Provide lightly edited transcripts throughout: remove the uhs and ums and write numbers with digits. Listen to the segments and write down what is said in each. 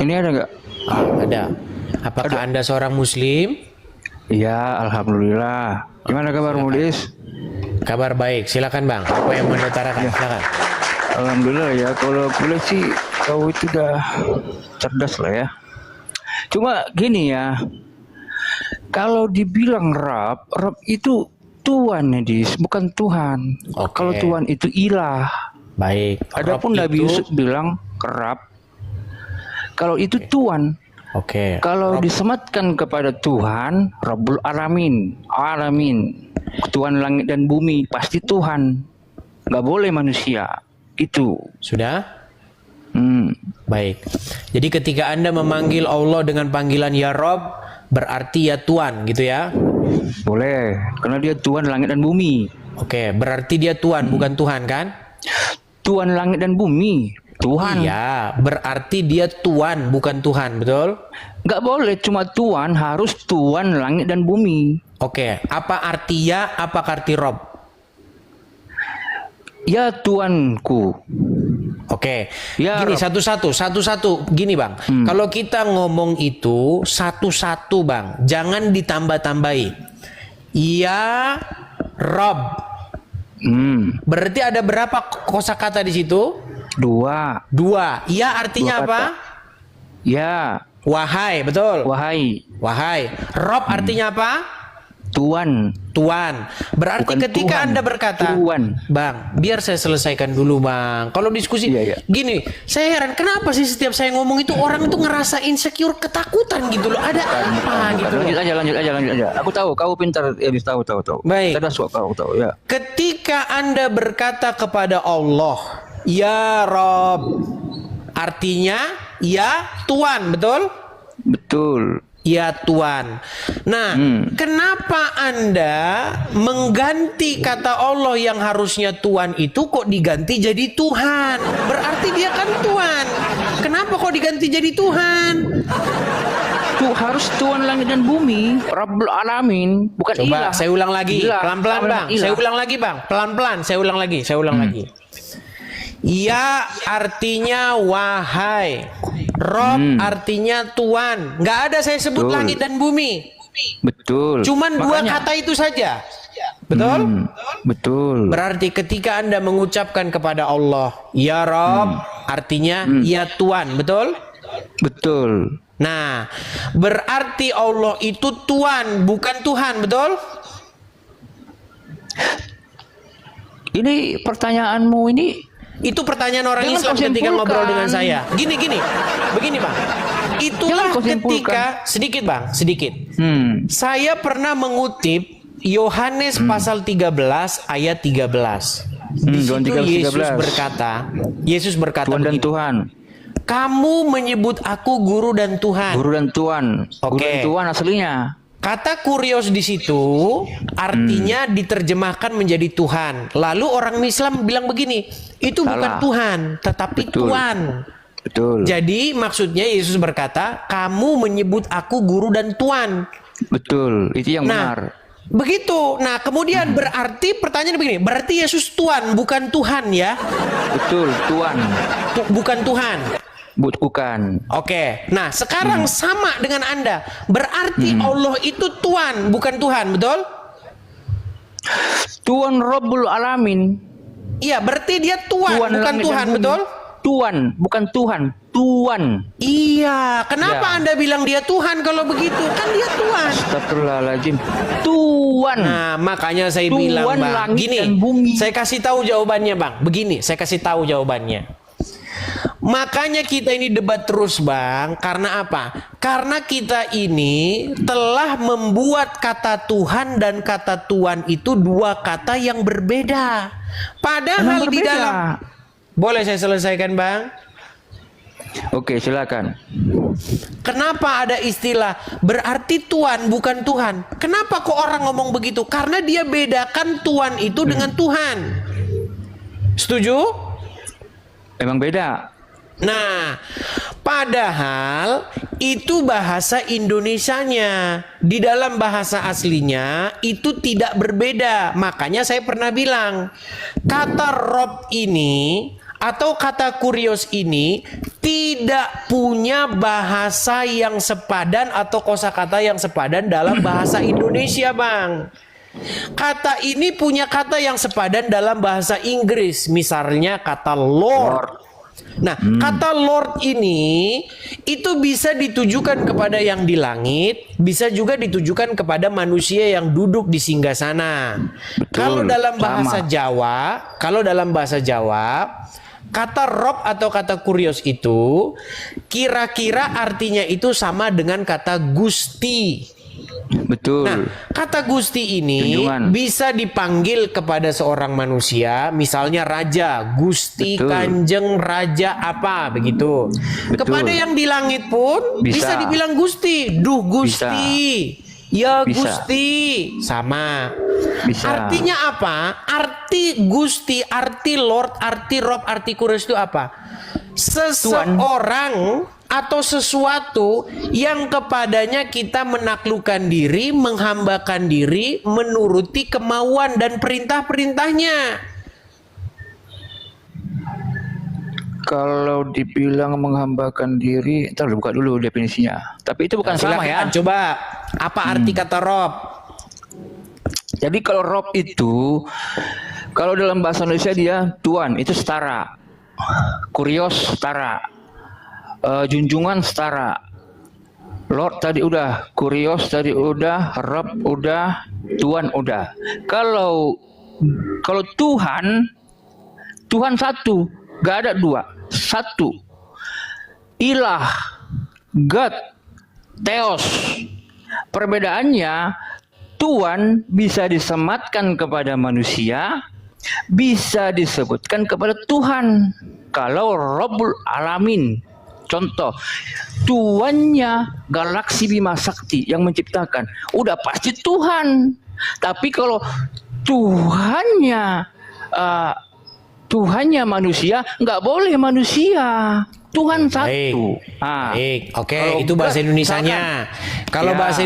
Ini ada nggak? Ah, ada. Apakah Anda seorang muslim? Iya, alhamdulillah. Gimana kabar Mudis? Kabar baik. Silakan Bang. Apa yang mau diutarakan? Silakan. Alhamdulillah ya. Kalau boleh sih kau itu udah cerdas lah ya. Cuma gini ya. Kalau dibilang Rab itu Tuhan ya, Dis, bukan Tuhan. Oke. Kalau Tuhan itu ilah. Baik. Adapun Rob Nabi itu- Yusuf bilang Rab. Kalau itu Tuhan. Oke. Kalau Rob- disematkan kepada Tuhan, Rabbul Alamin, Tuhan langit dan bumi, pasti Tuhan. Nggak boleh manusia. Itu. Sudah? Hmm. Baik. Jadi ketika Anda memanggil Allah dengan panggilan Ya Rob, berarti ya Tuhan gitu ya? Boleh. Karena dia Tuhan langit dan bumi. Oke, berarti dia Tuhan, bukan Tuhan kan? Tuhan langit dan bumi. Tuhan. Iya, berarti dia Tuhan, bukan Tuhan, betul? Nggak boleh cuma Tuhan, harus Tuhan langit dan bumi. Oke, apa arti ya, apa arti Rob? Ya Tuanku. Oke, Ya, gini Rob. satu-satu, gini Bang. Kalau kita ngomong itu satu-satu Bang, jangan ditambah-tambahi. Ya Rob, berarti ada berapa kosakata di situ? Dua. Dua. Ya artinya Dua apa? kata. Ya. Wahai, betul. Wahai. Wahai. Rob artinya apa? Tuan. Tuan. Berarti Bukan ketika Tuhan. Anda berkata, Tuan. Bang, biar saya selesaikan dulu Bang. Kalau diskusi, Iya. gini, saya heran kenapa sih setiap saya ngomong itu orang itu ngerasa insecure, ketakutan gitu loh. Ada apa gitu loh. Lanjut aja. Aku tahu, kau pintar, Elis, tahu. Baik. Cerdas kok kau tahu, ya. Ketika Anda berkata kepada Allah, Ya Rob, artinya ya Tuan, betul? Betul. Ya Tuhan. Nah, kenapa Anda mengganti kata Allah yang harusnya Tuhan itu kok diganti jadi Tuhan? Berarti dia kan Tuhan. Kenapa kok diganti jadi Tuhan? Tuh harus Tuhan langit dan bumi, Rabbul Alamin, bukan Coba ilah. saya ulang lagi, Ilah. pelan-pelan Bang. Ilah. Saya ulang lagi Bang, pelan-pelan. Saya ulang lagi. Ya artinya wahai. Rob artinya Tuhan. Nggak ada saya sebut Betul. langit dan bumi. Betul. Cuman dua Makanya- kata itu saja. Betul? Betul. Berarti ketika Anda mengucapkan kepada Allah, Ya Rob, artinya Ya Tuhan, betul? Betul. Nah, berarti Allah itu Tuhan, bukan Tuhan, betul? Ini pertanyaanmu ini Itu pertanyaan orang Jangan Islam kau ketika simpulkan. ngobrol dengan saya. Gini, begini Bang. Itulah Jangan kau simpulkan. ketika, sedikit Bang, sedikit. Saya pernah mengutip Yohanes pasal 13 ayat 13. Di John situ 13. Yesus berkata Tuhan dan begini, Tuhan. kamu menyebut aku guru dan Tuhan. Guru dan Tuhan. Guru Oke. dan Tuhan aslinya. Kata kurios di situ artinya diterjemahkan menjadi Tuhan. Lalu orang Islam bilang begini, itu bukan Salah. Tuhan, tetapi Betul. Tuhan. Betul. Jadi maksudnya Yesus berkata, kamu menyebut aku guru dan Tuhan. Betul. Itu yang Nah, benar. begitu. Nah, kemudian berarti pertanyaan begini, berarti Yesus Tuhan bukan Tuhan ya? Betul. Tuhan. Bukan Tuhan. Bukan. Oke. Nah, sekarang sama dengan Anda. Berarti Allah itu Tuhan, bukan Tuhan, betul? Tuhan Rabbul Alamin. Iya, berarti dia Tuhan, bukan langit dan Tuhan, bumi. betul? Tuhan, bukan Tuhan. Tuhan. Iya, kenapa Ya. Anda bilang dia Tuhan kalau begitu? Kan dia Tuhan. Astagfirullahaladzim. Tuhan. Nah, makanya saya Tuhan bilang, Bang, langit gini, dan bumi. saya kasih tahu jawabannya, Bang. Begini, saya kasih tahu jawabannya. Makanya kita ini debat terus Bang. Karena apa? Karena kita ini telah membuat kata Tuhan dan kata Tuhan itu dua kata yang berbeda. Padahal Emang di berbeda? dalam... Boleh saya selesaikan Bang? Oke, silakan. Kenapa ada istilah berarti Tuhan bukan Tuhan? Kenapa kok orang ngomong begitu? Karena dia bedakan Tuhan itu dengan Tuhan. Setuju? Emang beda. Nah, padahal itu bahasa Indonesianya. Di dalam bahasa aslinya itu tidak berbeda. Makanya saya pernah bilang, kata Rob ini atau kata kurios ini tidak punya bahasa yang sepadan atau kosakata yang sepadan dalam bahasa Indonesia, Bang. Kata ini punya kata yang sepadan dalam bahasa Inggris, misalnya kata Lord. Nah, kata Lord ini itu bisa ditujukan kepada yang di langit, bisa juga ditujukan kepada manusia yang duduk di singgasana. Kalau dalam bahasa Jawa, kata Rob atau kata kurios itu kira-kira artinya itu sama dengan kata Gusti. Betul. Nah, kata Gusti ini Junjungan. bisa dipanggil kepada seorang manusia, misalnya raja, Gusti, Kanjeng, Raja apa begitu. Betul. Kepada yang di langit pun bisa dibilang Gusti, Duh Gusti. Ya Bisa. Gusti, sama. Bisa. Artinya apa? Arti Gusti, arti Lord, arti Rob, arti Kurios itu apa? Seseorang atau sesuatu yang kepadanya kita menaklukkan diri, menghambakan diri, menuruti kemauan dan perintah-perintahnya. Kalau dibilang menghambakan diri, ntar buka dulu definisinya. Tapi itu bukan sama ya. Coba, apa arti kata Rob? Jadi kalau Rob itu, kalau dalam bahasa Indonesia dia Tuan, itu setara. Kurios setara. Junjungan setara. Lord tadi udah, Kurios tadi udah, Rob udah, Tuan udah. Kalau Tuhan satu, gak ada dua, satu. Ilah, God, Theos. Perbedaannya, Tuhan bisa disematkan kepada manusia, bisa disebutkan kepada Tuhan. Kalau Rabbul Alamin, contoh, tuannya galaksi Bima Sakti yang menciptakan, udah pasti Tuhan. Tapi kalau Tuhannya manusia, nggak boleh manusia. Tuhan satu. Baik. Oke, itu bahasa Indonesianya. Kalau bahasa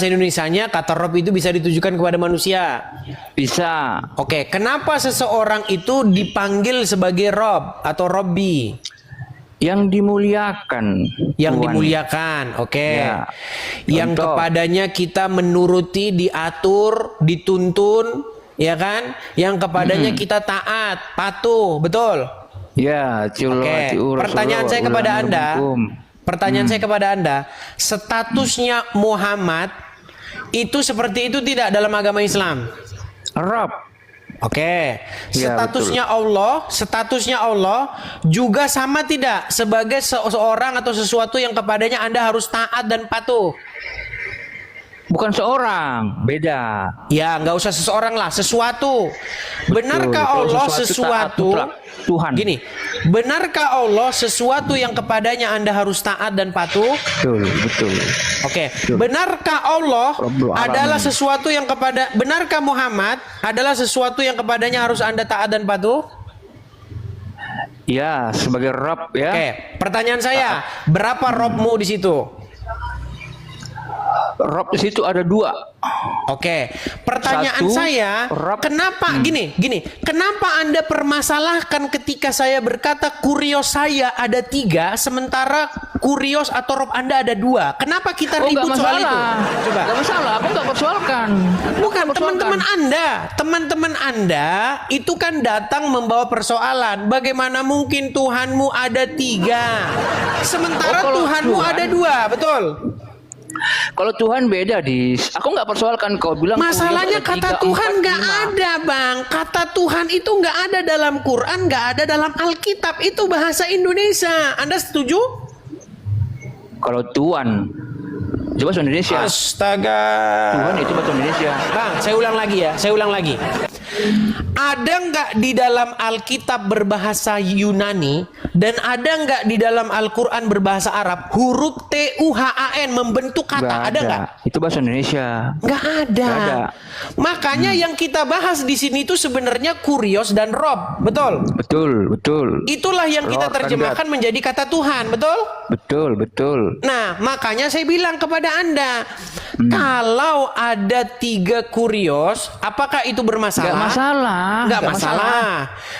Indonesianya kata Rob itu bisa ditujukan kepada manusia. Bisa. Oke, kenapa seseorang itu dipanggil sebagai Rob atau Robbi? Yang dimuliakan. Yang Tuhan. dimuliakan, oke. Ya. Yang Contoh. kepadanya kita menuruti, diatur, dituntun, ya kan? Yang kepadanya kita taat, patuh, betul? Ya, Oke. Pertanyaan saya kepada Anda, statusnya Muhammad itu seperti itu tidak dalam agama Islam? Rob. Oke, Ya, statusnya Allah juga sama tidak sebagai seseorang atau sesuatu yang kepadanya Anda harus taat dan patuh? Bukan seorang, beda. Ya, nggak usah seseorang lah, sesuatu. Benarkah Kalau Allah taat sesuatu? mutlak Tuhan. Gini, benarkah Allah sesuatu yang kepadanya Anda harus taat dan patuh? Betul. Oke, benarkah Allah Rabbul Alamin. adalah sesuatu yang benarkah Muhammad adalah sesuatu yang kepadanya harus Anda taat dan patuh? Ya, sebagai Rob ya. Oke, pertanyaan saya, berapa Robmu di situ? Rob di situ ada dua. Oke, pertanyaan Satu, saya, Rob. kenapa gini, kenapa Anda permasalahkan ketika saya berkata kurios saya ada 3, sementara kurios atau Rob Anda ada 2? Kenapa kita ribut Nggak soal itu? masalah. Coba. Nggak masalah, aku nggak persoalkan. Bukan, Nggak teman-teman Anda itu kan datang membawa persoalan. Bagaimana mungkin Tuhanmu ada 3, sementara kalau Tuhanmu Tuhan- ada 2, betul? Kalau Tuhan beda, aku nggak persoalkan kau bilang. Masalahnya Kurios ada kata 3, Tuhan 4, nggak 5. ada, Bang. Kata Tuhan itu nggak ada dalam Quran, nggak ada dalam Alkitab. Itu bahasa Indonesia. Anda setuju? Kalau Tuhan, coba bahasa Indonesia. Astaga. Tuhan itu bahasa Indonesia. Bang, saya ulang lagi. Ada nggak di dalam Alkitab berbahasa Yunani dan ada nggak di dalam Al-Quran berbahasa Arab huruf TUHAN membentuk kata? Nggak Ada nggak? Itu bahasa Indonesia. Nggak ada. Nggak ada. Makanya yang kita bahas di sini itu sebenarnya kurios dan Rob, betul? Betul. Itulah yang kita Lord and terjemahkan menjadi kata Tuhan, betul? Betul. Nah, makanya saya bilang kepada Anda, kalau ada 3 kurios, apakah itu bermasalah? Nggak masalah. masalah. Nggak masalah.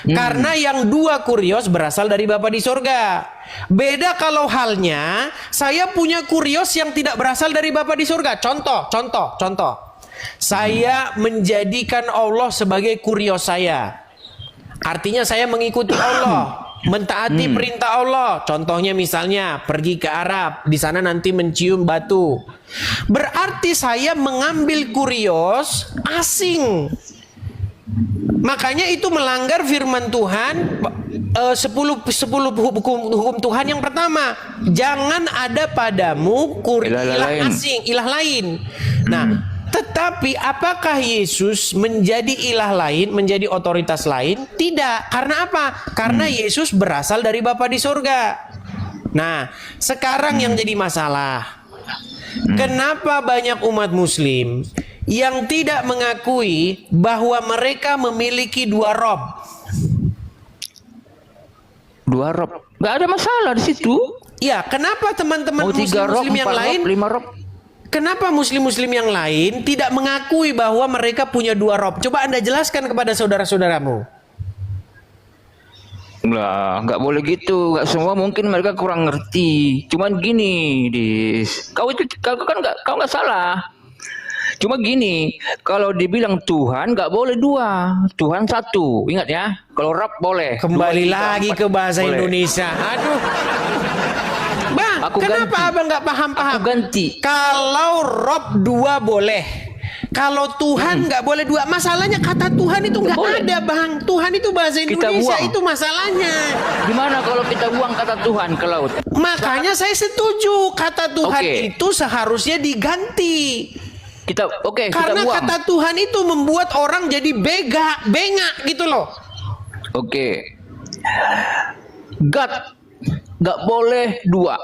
Karena yang dua kurios berasal dari Bapa di sorga. Beda kalau halnya saya punya kurios yang tidak berasal dari Bapa di sorga. Contoh. Saya menjadikan Allah sebagai kurios saya. Artinya saya mengikuti Allah, mentaati perintah Allah. Contohnya misalnya pergi ke Arab, di sana nanti mencium batu. Berarti saya mengambil kurios asing. Makanya itu melanggar firman Tuhan 10 hukum Tuhan yang pertama. Jangan ada padamu ilah asing, ilah lain. Nah, tetapi apakah Yesus menjadi ilah lain, menjadi otoritas lain? Tidak. Karena apa? Karena Yesus berasal dari Bapa di sorga. Nah, sekarang yang jadi masalah, kenapa banyak umat Muslim yang tidak mengakui bahwa mereka memiliki dua rob? Dua rob, nggak ada masalah di situ. Ya, kenapa teman-teman Mau 3 rob, Muslim yang 4 lain? rob, 5 rob. Kenapa Muslim yang lain tidak mengakui bahwa mereka punya dua rob? Coba Anda jelaskan kepada saudara-saudaramu. Lah, nggak boleh gitu. Nggak semua, mungkin mereka kurang ngerti. Cuman gini, kau nggak salah. Cuma gini, kalau dibilang Tuhan nggak boleh dua, Tuhan satu. Ingat ya, kalau Rab boleh. Kembali 2, 3, lagi 4, ke bahasa boleh. Indonesia. Aduh. Bang, Aku kenapa ganti. abang nggak paham-paham? Aku ganti. Kalau Rob dua boleh, kalau Tuhan nggak boleh dua. Masalahnya kata Tuhan itu nggak Boleh. ada, bang. Tuhan itu bahasa Kita Indonesia, buang. itu masalahnya. Gimana kalau kita buang kata Tuhan ke laut? Makanya saya setuju kata Tuhan Oke. itu seharusnya diganti. Kita Karena buang. kata Tuhan itu membuat orang jadi bengak gitu loh. Oke. God nggak boleh dua,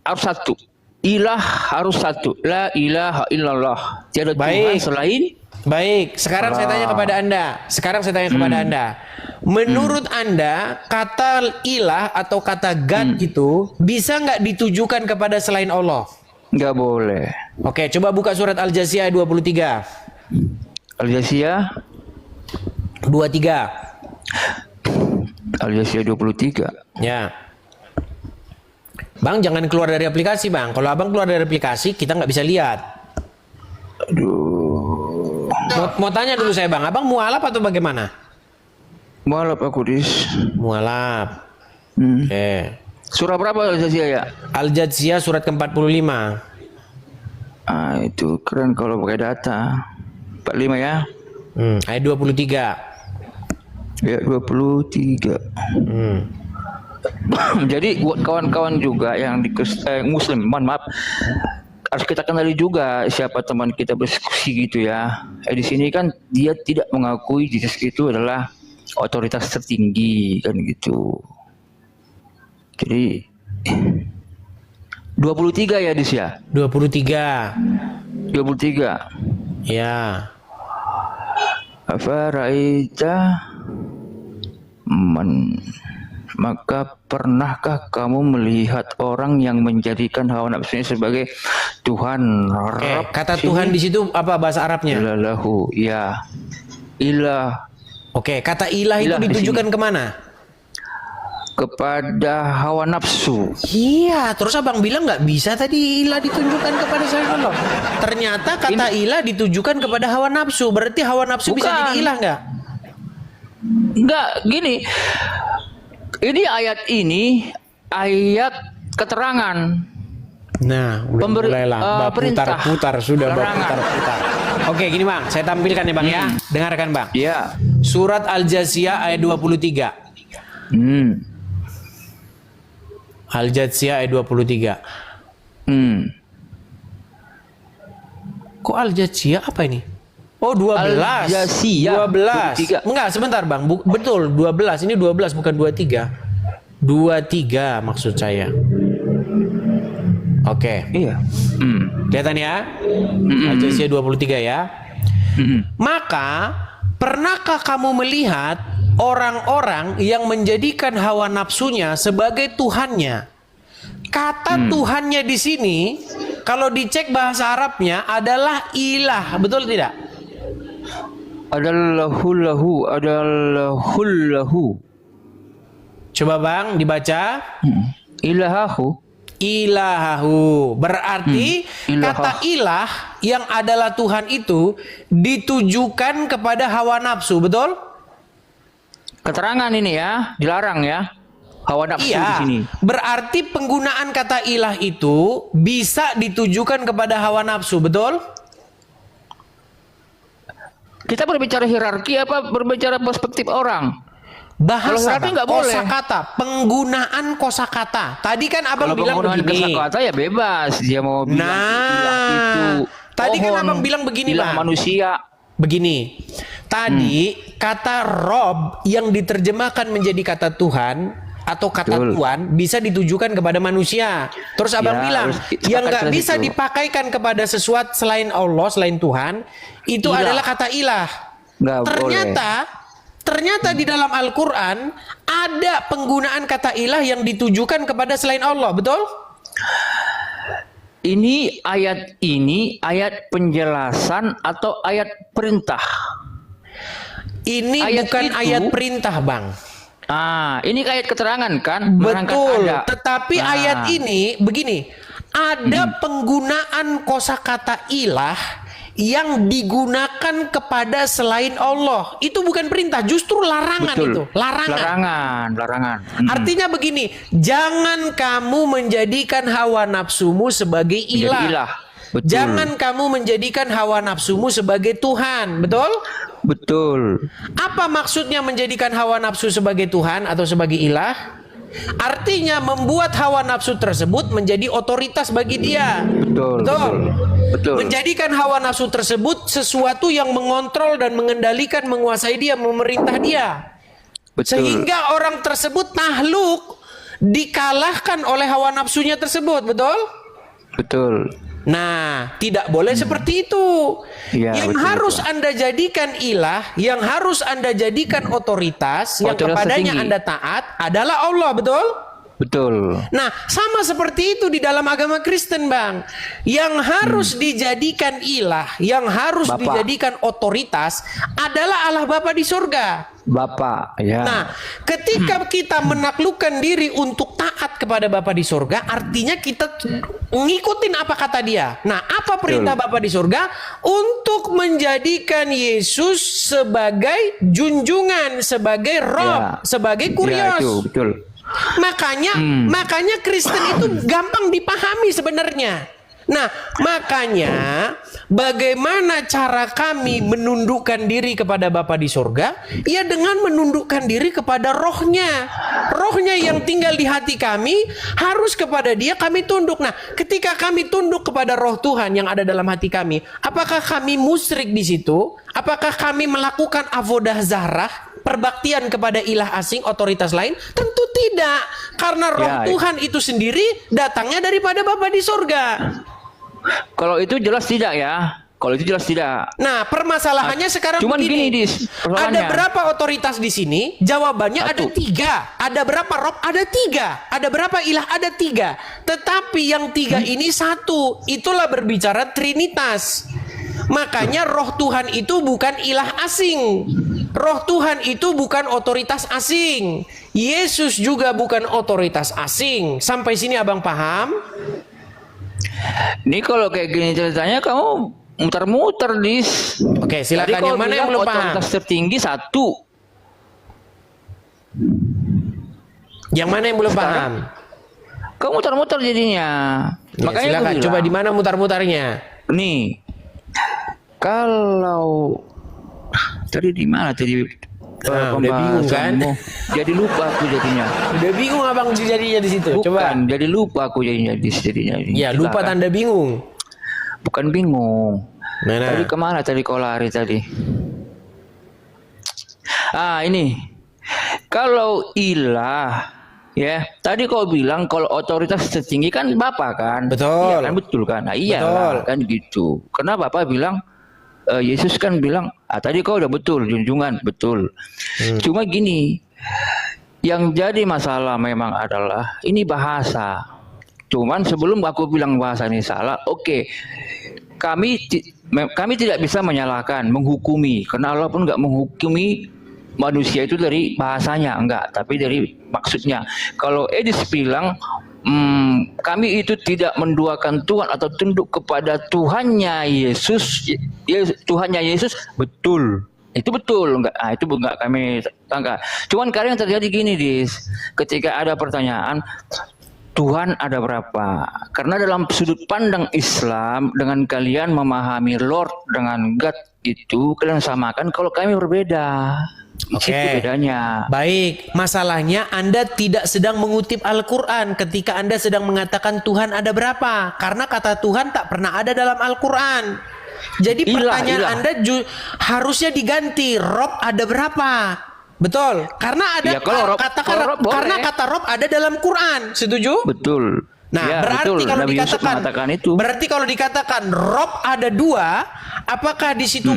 harus satu. Ilah harus satu. La ilaha illallah. Tiada Tuhan Baik. selain. Baik, sekarang saya tanya kepada Anda. Menurut Anda, kata ilah atau kata God itu bisa nggak ditujukan kepada selain Allah? Nggak boleh. Oke, coba buka surat Al-Jasiyah 23. Al-Jasiyah 23. Al-Jasiyah 23. Ya. Bang, jangan keluar dari aplikasi, Bang. Kalau Abang keluar dari aplikasi, kita nggak bisa lihat. Aduh. Mau tanya dulu saya, Bang. Abang mualaf atau bagaimana? Maaf aku Mualaf. Oke. Surah berapa Al-Jasiyah ya? Al-Jasiyah surat ke-45. Ah, itu keren kalau pakai data. 45 ya? Ayat 23. Ya 23. Jadi buat kawan-kawan juga yang di Muslim, mohon maaf, harus kita kenali juga siapa teman kita berdiskusi gitu ya. Di sini kan dia tidak mengakui Yesus itu adalah otoritas tertinggi kan gitu. Jadi 23 ya Dis ya? 23. 23. Ya. Afaraita man, maka pernahkah kamu melihat orang yang menjadikan hawa nafsunya sebagai Tuhan? Rabb? Kata Tuhan di situ apa bahasa Arabnya? Ilalahu, ya. Ilah. Oke, kata ilah itu Ilah di ditujukan kemana? Kepada hawa nafsu. Iya, terus Abang bilang nggak bisa tadi ilah ditunjukkan kepada selain Allah. Ternyata kata ilah ditujukan kepada hawa nafsu. Berarti hawa nafsu bisa Bukan. jadi ilah nggak? Enggak, gini. Ini ayat keterangan. Nah, mulailah bab perintah. putar-putar sudah bab Larangan. putar-putar. Oke, gini Bang, saya tampilkan ya Bang ya. Dengarkan Bang. Ya. Surat Al-Jasiyah ayat 23. Al-Jasiyah ayat 23. Kok Al-Jasiyah apa ini? Oh 12. Al-Jasiyah 12. 23. Enggak, sebentar Bang. Betul 12. Ini 12 bukan 23. 23 maksud saya. Oke. Iya. Kelihatan ya? Al-Jasiyah 23 ya. Maka pernahkah kamu melihat orang-orang yang menjadikan hawa nafsunya sebagai Tuhannya? Kata Tuhannya di sini, kalau dicek bahasa Arabnya adalah ilah, betul tidak? adallahullahu. Coba Bang dibaca. Ilahahu. Ilahahu. Berarti Ilah. kata ilah yang adalah Tuhan itu ditujukan kepada hawa nafsu, betul? Keterangan ini ya, dilarang ya. Hawa nafsu di Iya. sini. Berarti penggunaan kata ilah itu bisa ditujukan kepada hawa nafsu, betul? Kita berbicara hierarki apa berbicara perspektif orang? Kalau Bahasa, hierarki Bang. nggak boleh. Kosakata, penggunaan kosakata. Tadi kan Abang Kalau bilang penggunaan begini. kata ya bebas. Dia mau bilang ilah itu tadi kan pohon, Abang bilang begini, ilah Bang. manusia. Begini, tadi kata Rob yang diterjemahkan menjadi kata Tuhan atau kata Betul. Tuhan bisa ditujukan kepada manusia. Terus Abang Ya, bilang harus yang nggak sepakat bisa itu. dipakaikan kepada sesuatu selain Allah, selain Tuhan, itu Ilah. adalah kata ilah. Nggak Ternyata di dalam Al-Quran ada penggunaan kata ilah yang ditujukan kepada selain Allah, betul? ini ayat penjelasan atau ayat perintah? Ini Ayat bukan itu- ayat perintah, Bang. Ini ayat keterangan kan? Merangkap Betul. ada. Tetapi Nah, ayat ini begini, ada penggunaan kosakata ilah yang digunakan kepada selain Allah. Itu bukan perintah, justru larangan betul. itu. Larangan. Artinya begini, jangan kamu menjadikan hawa nafsumu sebagai Menjadi ilah. ilah. Betul. Jangan kamu menjadikan hawa nafsumu sebagai Tuhan, betul? Betul. Apa maksudnya menjadikan hawa nafsu sebagai Tuhan atau sebagai ilah? Artinya membuat hawa nafsu tersebut menjadi otoritas bagi dia. Betul. Menjadikan hawa nafsu tersebut sesuatu yang mengontrol dan mengendalikan, menguasai dia, memerintah dia. Betul. Sehingga orang tersebut takluk, dikalahkan oleh hawa nafsunya tersebut, betul? Betul. Nah, tidak boleh seperti itu. Ya, Yang betul, harus betul. Anda jadikan ilah, yang harus Anda jadikan otoritas, yang Otoritas kepadanya tertinggi. Anda taat adalah Allah, betul? Betul. Nah, sama seperti itu di dalam agama Kristen, Bang. Yang harus dijadikan ilah, yang harus Bapa. dijadikan otoritas adalah Allah Bapa di surga. Bapak, ya. Nah, ketika kita menaklukkan diri untuk taat kepada Bapa di surga, artinya kita ngikutin apa kata dia. Nah, apa perintah Bapa di surga? Untuk menjadikan Yesus sebagai junjungan, sebagai Rob, Ya. sebagai Ya, kurios. itu betul. Makanya Kristen itu gampang dipahami sebenarnya. Nah, makanya bagaimana cara kami menundukkan diri kepada Bapa di surga? Ya dengan menundukkan diri kepada rohnya. Rohnya yang tinggal di hati kami, harus kepada dia kami tunduk. Nah, ketika kami tunduk kepada roh Tuhan yang ada dalam hati kami, apakah kami musyrik di situ? Apakah kami melakukan avodah zahrah? Perbaktian kepada ilah asing, otoritas lain? Tentu tidak. Karena roh Ya. Tuhan itu sendiri datangnya daripada Bapa di surga. Kalau itu jelas tidak ya. Kalau itu jelas tidak. Nah, permasalahannya sekarang Cuman begini. gini, Dis, persoalannya. Ada berapa otoritas di sini? Jawabannya ada Satu. 3. Ada berapa rob? Ada 3. Ada berapa ilah? Ada 3. Tetapi yang 3 ini satu. Itulah berbicara Trinitas. Makanya roh Tuhan itu bukan ilah asing. Roh Tuhan itu bukan otoritas asing. Yesus juga bukan otoritas asing. Sampai sini abang paham? Ini kalau kayak gini ceritanya kamu muter-muter, Dis. Oke, silakan. Tadi kau Yang mana yang bilang belum paham? otoritas tertinggi satu. Yang mana yang belum paham? Kau muter-muter jadinya. Ya, Makanya silakan. aku bilang, Coba di mana mutar-mutarnya? nih, kalau tadi di mana tadi Udah bingung kan? pembahasanmu? Jadi lupa aku jadinya. Udah bingung abang jadinya di situ. Coba. Bukan, jadi lupa aku jadinya Ya, lupa Silakan. tanda bingung. Bukan bingung. Mana? Tadi kemana tadi kau lari tadi? Ini. Kalau ilah, ya. Tadi kau bilang kalau otoritas tertinggi kan Bapak kan? Betul. Iya kan, betul kan? Nah, iya Betul. kan gitu. Karena Bapak bilang Yesus kan bilang, tadi kau udah betul, junjungan, betul. Cuma gini, yang jadi masalah memang adalah ini bahasa. Cuman sebelum aku bilang bahasa ini salah, oke. kami tidak bisa menyalahkan, menghukumi, karena Allah pun nggak menghukumi manusia itu dari bahasanya, enggak, tapi dari maksudnya. Kalau Edis bilang kami itu tidak menduakan Tuhan atau tunduk kepada Tuhannya Yesus, Tuhannya Yesus, betul. Itu betul, itu enggak kami tangka. Cuman kadang yang terjadi gini, ketika ada pertanyaan, Tuhan ada berapa? Karena dalam sudut pandang Islam, dengan kalian memahami Lord dengan God itu, kalian samakan, kalau kami berbeda. Oke. Itu bedanya. Baik, masalahnya Anda tidak sedang mengutip Al-Quran ketika Anda sedang mengatakan Tuhan ada berapa. Karena kata Tuhan tak pernah ada dalam Al-Quran. Jadi pertanyaan Anda harusnya diganti, Rob ada berapa? Betul, karena ada ya, kalau karena kata Rob ada dalam Quran, setuju? Betul. Nah, ya, berarti betul. kalau Nabi dikatakan itu. Berarti kalau dikatakan Rob ada 2, apakah di situ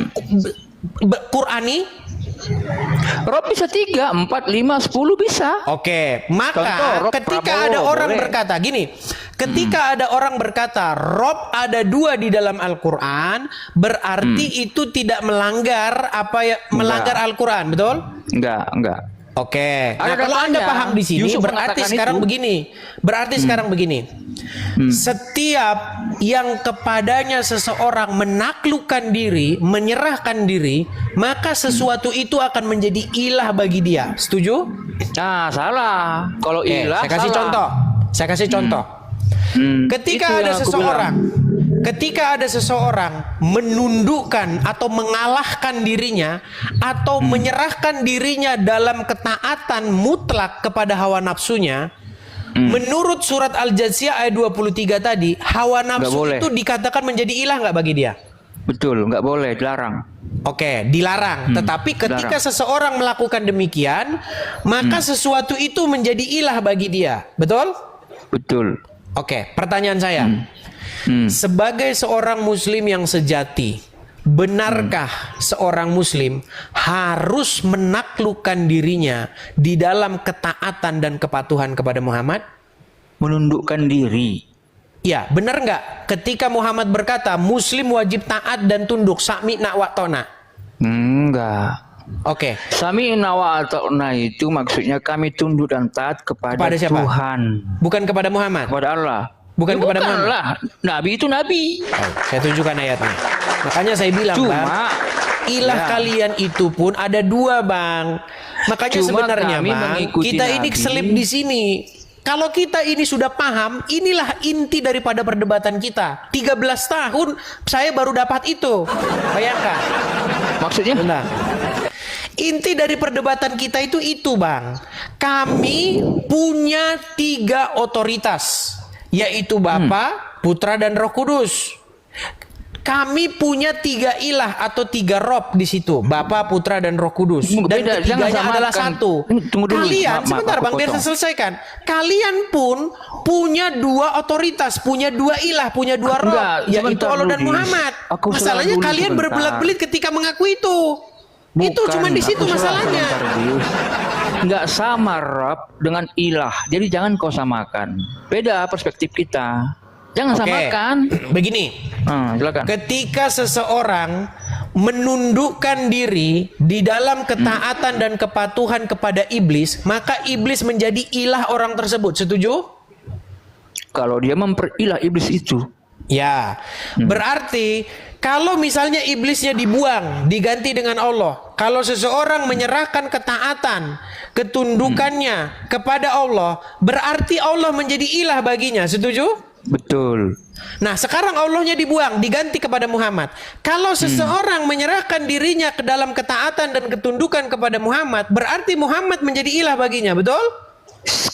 Qurani? Rob bisa 3, 4, 5, 10 bisa. Oke, maka Contoh, ketika ada orang berkata gini, ketika ada orang berkata Rob ada 2 di dalam Al-Quran, berarti itu tidak melanggar melanggar Al-Quran, betul? Enggak. Oke. Nah, kalau Anda paham di sini, berarti sekarang begini. Setiap yang kepadanya seseorang menaklukkan diri, menyerahkan diri, maka sesuatu itu akan menjadi ilah bagi dia. Setuju? Nah, salah. Kalau ilah, saya kasih contoh. Ketika ada seseorang menundukkan atau mengalahkan dirinya atau menyerahkan dirinya dalam ketaatan mutlak kepada hawa nafsunya, menurut surat Al-Jathiyah ayat 23 tadi, hawa nafsu itu dikatakan menjadi ilah nggak bagi dia? Betul, nggak boleh, dilarang. Oke, dilarang. Tetapi ketika seseorang melakukan demikian, maka sesuatu itu menjadi ilah bagi dia. Betul? Betul. Oke, pertanyaan saya. Sebagai seorang muslim yang sejati, benarkah seorang muslim harus menaklukkan dirinya di dalam ketaatan dan kepatuhan kepada Muhammad? Menundukkan diri. Ya, benar nggak? Ketika Muhammad berkata, muslim wajib taat dan tunduk, sami'na wa ta'na. Enggak. Oke. Sami'na wa ta'na itu maksudnya kami tunduk dan taat kepada siapa? Tuhan. Bukan kepada Muhammad. Kepada Allah. Bukan kepada Muhammad. Nabi itu nabi. Saya tunjukkan ayatnya. Makanya saya bilang, Bang, ilah kalian itu pun ada 2, Bang. Makanya sebenarnya, Bang, kita ini selip di sini. Kalau kita ini sudah paham, inilah inti daripada perdebatan kita. 13 tahun saya baru dapat itu. Bayangkan. Maksudnya? Benar. Inti dari perdebatan kita itu, Bang. Kami punya 3 otoritas, yaitu Bapa, Putra, dan Roh Kudus. Kami punya 3 ilah atau 3 Rob di situ, Bapa, Putra, dan Roh Kudus. Dan ketiganya adalah satu. Kalian, sebentar Bang, biar saya selesaikan. Kalian pun punya 2 otoritas, punya 2 ilah, punya 2 Rob, yaitu Allah dan Muhammad. Masalahnya kalian berbelit-belit ketika mengaku itu. Itu cuma di situ masalahnya. Nggak sama Rob dengan ilah. Jadi jangan kau samakan. Beda perspektif kita. Jangan samakan. Begini. Silakan. Ketika seseorang menundukkan diri di dalam ketaatan dan kepatuhan kepada iblis, maka iblis menjadi ilah orang tersebut. Setuju? Kalau dia memperilah iblis itu. Ya. Berarti kalau misalnya iblisnya dibuang, diganti dengan Allah. Kalau seseorang menyerahkan ketaatan, ketundukannya kepada Allah, berarti Allah menjadi ilah baginya. Setuju? Betul. Nah, sekarang Allahnya dibuang, diganti kepada Muhammad. Kalau seseorang menyerahkan dirinya ke dalam ketaatan dan ketundukan kepada Muhammad, berarti Muhammad menjadi ilah baginya. Betul?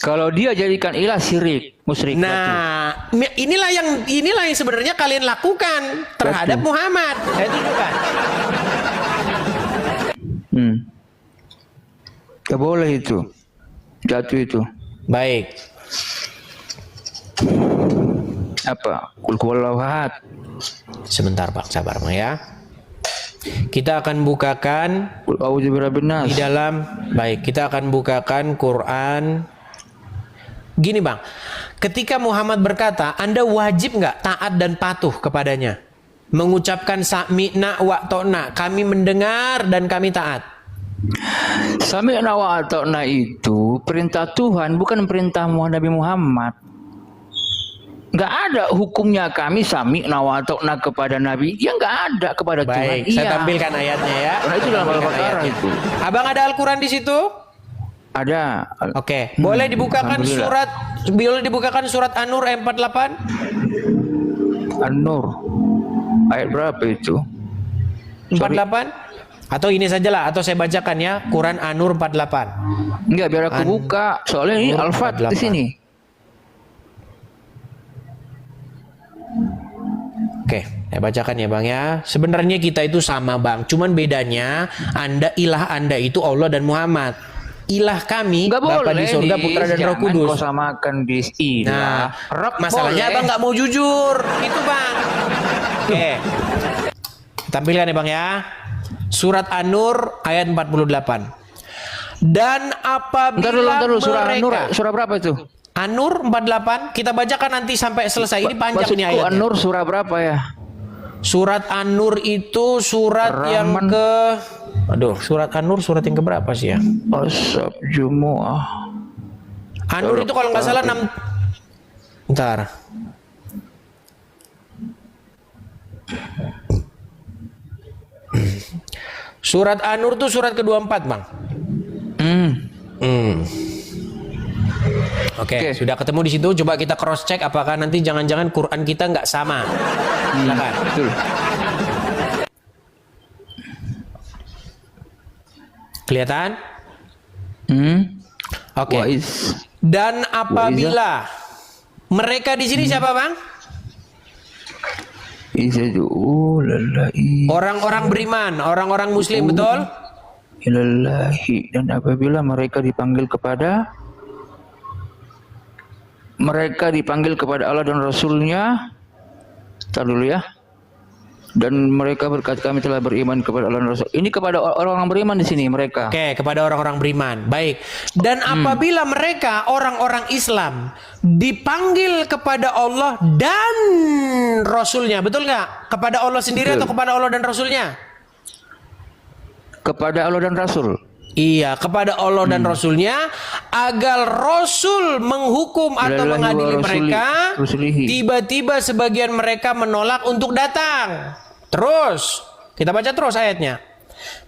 Kalau dia jadikan ilah, syirik, musyrik. Nah, inilah yang sebenarnya kalian lakukan terhadap Muhammad. Saya tunjukkan. Gak boleh itu. Jatuh itu. Baik. Apa? Qul huwallahu ahad. Sebentar Pak, sabar Bang ya. Kita akan bukakan Qul a'udzu birabbin nas. Di dalam, baik, kita akan bukakan Quran. Gini Bang, ketika Muhammad berkata, Anda wajib nggak taat dan patuh kepadanya? mengucapkan sami'na wa ta'na, kami mendengar dan kami taat. Sami'na wa ata'na itu perintah Tuhan, bukan perintah Nabi Muhammad. Nggak ada hukumnya kami sami'na wa ata'na kepada Nabi. Ya nggak ada kepada Tuhan. Baik, saya Iya. tampilkan ayatnya ya. Karena itu dalam Tampilkan Al-Baqarah ayatnya. itu. Abang ada Al-Quran di situ? Ada. Oke, boleh dibukakan surat An-Nur ayat 48? An-Nur. Ayat berapa itu? 48? Atau ini sajalah, atau saya bacakan ya, Quran An-Nur 48. Enggak, biar aku buka. Soalnya ini An-Nur Al-Fat di 48. sini. Oke, saya bacakan ya Bang ya. Sebenarnya kita itu sama Bang, cuman bedanya ilah Anda itu Allah dan Muhammad. Ilah kami, Enggak Bapa boleh. di surga, Putra dan Roh Jangan Kudus. kau samakan di Nah, ilah. Rab masalahnya boleh. Abang nggak mau jujur, itu Bang. Oke, tampilkan ya Bang ya. Surat An-Nur ayat 48. Dan apabila Ntar dulu, surah An-Nur, mereka surah berapa itu? An-Nur 48, kita bacakan nanti sampai selesai. Ini panjang nih Maksudku ayatnya. An-Nur surah berapa ya? Surat An-Nur itu surat yang Rahman. ke... Aduh, surat An-Nur surat yang keberapa sih ya? Asab Jumu'ah. An-Nur itu kalau nggak salah 6... Bentar. Surat An-Nur itu surat ke-24 Bang. Oke, Oke. sudah ketemu di situ. Coba kita cross check apakah nanti jangan-jangan Quran kita nggak sama. Silakan. Betul. Kelihatan? Oke. Wais. Dan apabila mereka di sini siapa Bang? Izadu lillahi Orang-orang beriman, orang-orang Muslim, betul? ilallahi, dan apabila mereka dipanggil kepada Allah dan Rasulnya. Tar dulu ya. Dan mereka berkata kami telah beriman kepada Allah dan Rasul. Ini kepada orang-orang beriman di sini mereka. Oke, kepada orang-orang beriman. Baik. Dan apabila mereka orang-orang Islam dipanggil kepada Allah dan Rasulnya, betul nggak? Kepada Allah sendiri Betul. atau kepada Allah dan Rasulnya? Kepada Allah dan Rasul. Iya, kepada Allah dan Rasulnya, agar Rasul menghukum atau Ilallahi mengadili wa mereka. rasulihi. Tiba-tiba sebagian mereka menolak untuk datang. Terus, kita baca terus ayatnya.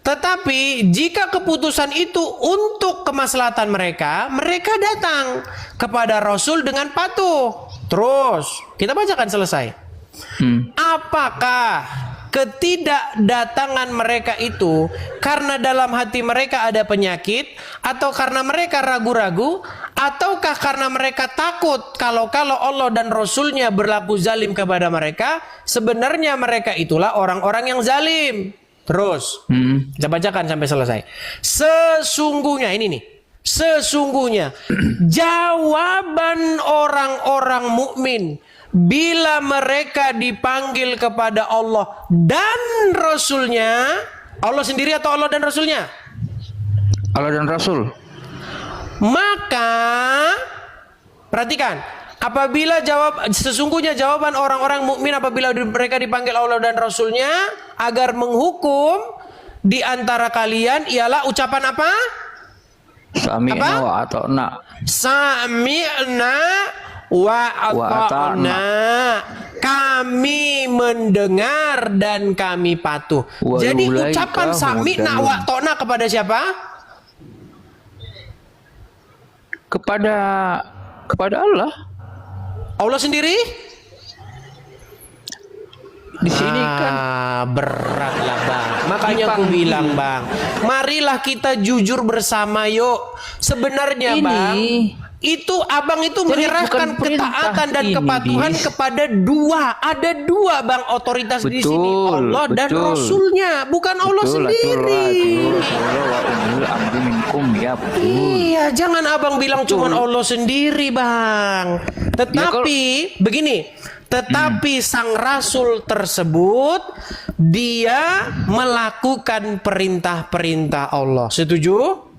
Tetapi jika keputusan itu untuk kemaslahatan mereka, mereka datang kepada Rasul dengan patuh. Terus, kita bacakan selesai. Apakah ketidakdatangan mereka itu karena dalam hati mereka ada penyakit, atau karena mereka ragu-ragu, ataukah karena mereka takut kalau Allah dan Rasulnya berlaku zalim kepada mereka? Sebenarnya mereka itulah orang-orang yang zalim. Terus kita bacakan sampai selesai. Sesungguhnya ini nih, sesungguhnya jawaban orang-orang mukmin bila mereka dipanggil kepada Allah dan Rasulnya. Allah sendiri atau Allah dan Rasulnya? Allah dan Rasul. Maka perhatikan, sesungguhnya jawaban orang-orang mukmin apabila mereka dipanggil Allah dan Rasulnya agar menghukum di antara kalian ialah ucapan apa? Sami'na wa ata'na. Sami'na wa ata'na. Kami mendengar dan kami patuh. Wa Jadi ulaika ucapan sami'na hum wa ata'na kepada siapa? Kepada Allah. Allah sendiri? Di sini kan Berat lah Bang. Makanya aku bilang Bang, marilah kita jujur bersama yuk. Sebenarnya ini Bang, itu abang itu Jadi menyerahkan bukan perintah ketaatan dan ini, kepatuhan Dis. kepada dua. Ada dua Bang otoritas di sini, Allah dan betul. Rasulnya, bukan Allah sendiri. Ya, betul. Iya, jangan abang bilang cuma Allah sendiri Bang. Tetapi begini, tetapi sang Rasul tersebut dia melakukan perintah-perintah Allah. Setuju?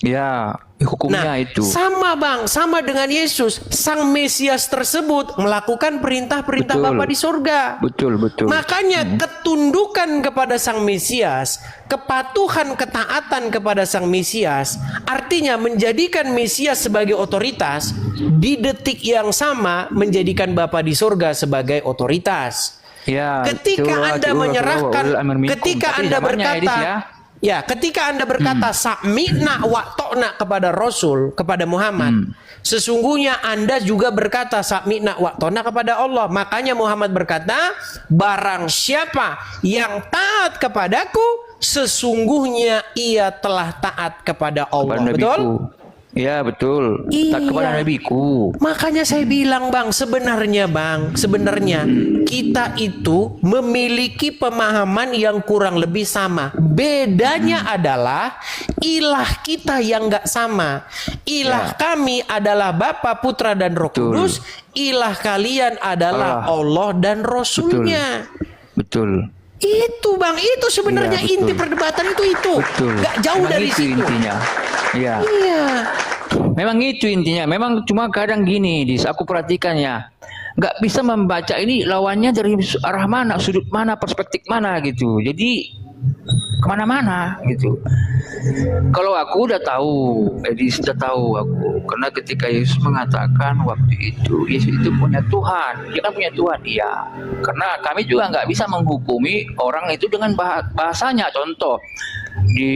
Ya, hukumnya itu. sama bang, sama dengan Yesus, sang Mesias tersebut melakukan perintah-perintah Betul. Bapa di surga. Betul, betul. Makanya ketundukan kepada sang Mesias, kepatuhan, ketaatan kepada sang Mesias, artinya menjadikan Mesias sebagai otoritas, di detik yang sama menjadikan Bapa di surga sebagai otoritas. Ya, Ketika Anda menyerahkan, ketika Anda berkata, ketika Anda berkata sami'na wa ta'na kepada Rasul, kepada Muhammad, sesungguhnya Anda juga berkata sami'na wa ta'na kepada Allah. Makanya Muhammad berkata, barang siapa yang taat kepadaku, sesungguhnya ia telah taat kepada Allah. Betul? Ya, betul. Taat kepada nabiku. Makanya saya bilang bang, sebenarnya kita itu memiliki pemahaman yang kurang lebih sama. Bedanya adalah ilah kita yang nggak sama. Ilah kami adalah Bapa, Putra, dan Roh Kudus. Ilah kalian adalah Allah dan Rasulnya. Betul. Itu bang, itu sebenarnya inti perdebatan itu. Nggak jauh Memang dari itu situ. Intinya. Iya. Memang itu intinya. Memang cuma kadang gini, aku perhatikan ya, nggak bisa membaca ini lawannya dari arah mana, sudut mana, perspektif mana gitu. Jadi kemana-mana gitu. Kalau aku udah tahu, sudah tahu aku. Karena ketika Yesus mengatakan waktu itu, Yesus itu punya Tuhan. Dia kan punya Tuhan, iya. Karena kami juga nggak bisa menghukumi orang itu dengan bahasanya. Contoh, di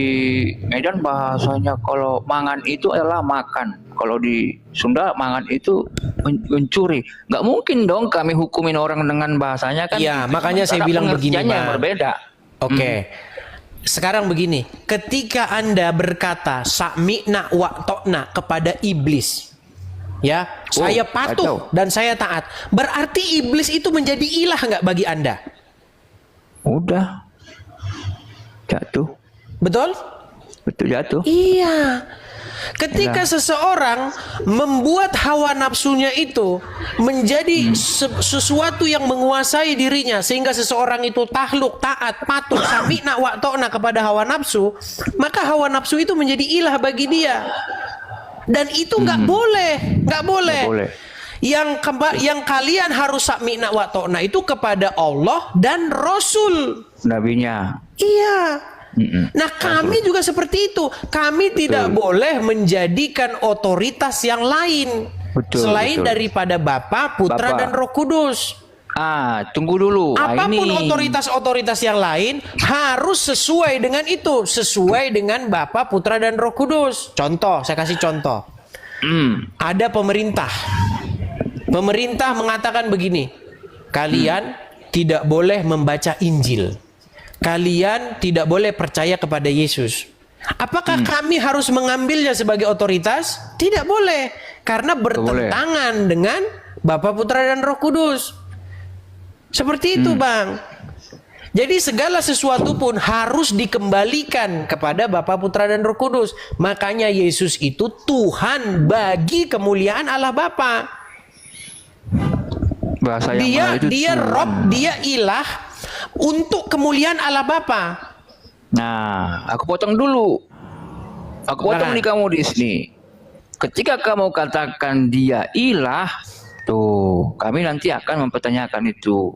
Medan bahasanya kalau mangan itu adalah makan. Kalau di Sunda mangan itu mencuri. Nggak mungkin dong kami hukumin orang dengan bahasanya kan. Iya, makanya saya bilang begini, Bang. Berbeda. Oke. Sekarang begini, ketika Anda berkata sami'na wa ta'na kepada iblis, ya, saya patuh dan saya taat, berarti iblis itu menjadi ilah nggak bagi Anda? Udah jatuh. Betul? Betul, jatuh. Iya. Ketika seseorang membuat hawa nafsunya itu menjadi sesuatu yang menguasai dirinya, sehingga seseorang itu takluk, taat, patuh, sami'na wa ta'na kepada hawa nafsu, maka hawa nafsu itu menjadi ilah bagi dia. Dan itu nggak boleh. Yang kalian harus sami'na wa ta'na itu kepada Allah dan Rasul, nabinya. Iya. Nah, kami juga seperti itu. Kami tidak boleh menjadikan otoritas yang lain selain daripada Bapa, Putra, dan Roh Kudus. Tunggu dulu. Apapun otoritas-otoritas yang lain harus sesuai dengan itu, sesuai dengan Bapa, Putra, dan Roh Kudus. Contoh, saya kasih contoh. Ada pemerintah. Pemerintah mengatakan begini, kalian tidak boleh membaca Injil. Kalian tidak boleh percaya kepada Yesus. Apakah kami harus mengambilnya sebagai otoritas? Tidak boleh. Karena bertentangan dengan Bapa, Putra, dan Roh Kudus. Seperti itu, Bang. Jadi segala sesuatu pun harus dikembalikan kepada Bapa, Putra, dan Roh Kudus. Makanya Yesus itu Tuhan bagi kemuliaan Allah Bapa. Bahasa yang dia Rob, dia ilah untuk kemuliaan Allah Bapa. Nah, aku potong dulu. Aku potong nih kamu di sini. Ketika kamu katakan dia ilah, tuh, kami nanti akan mempertanyakan itu.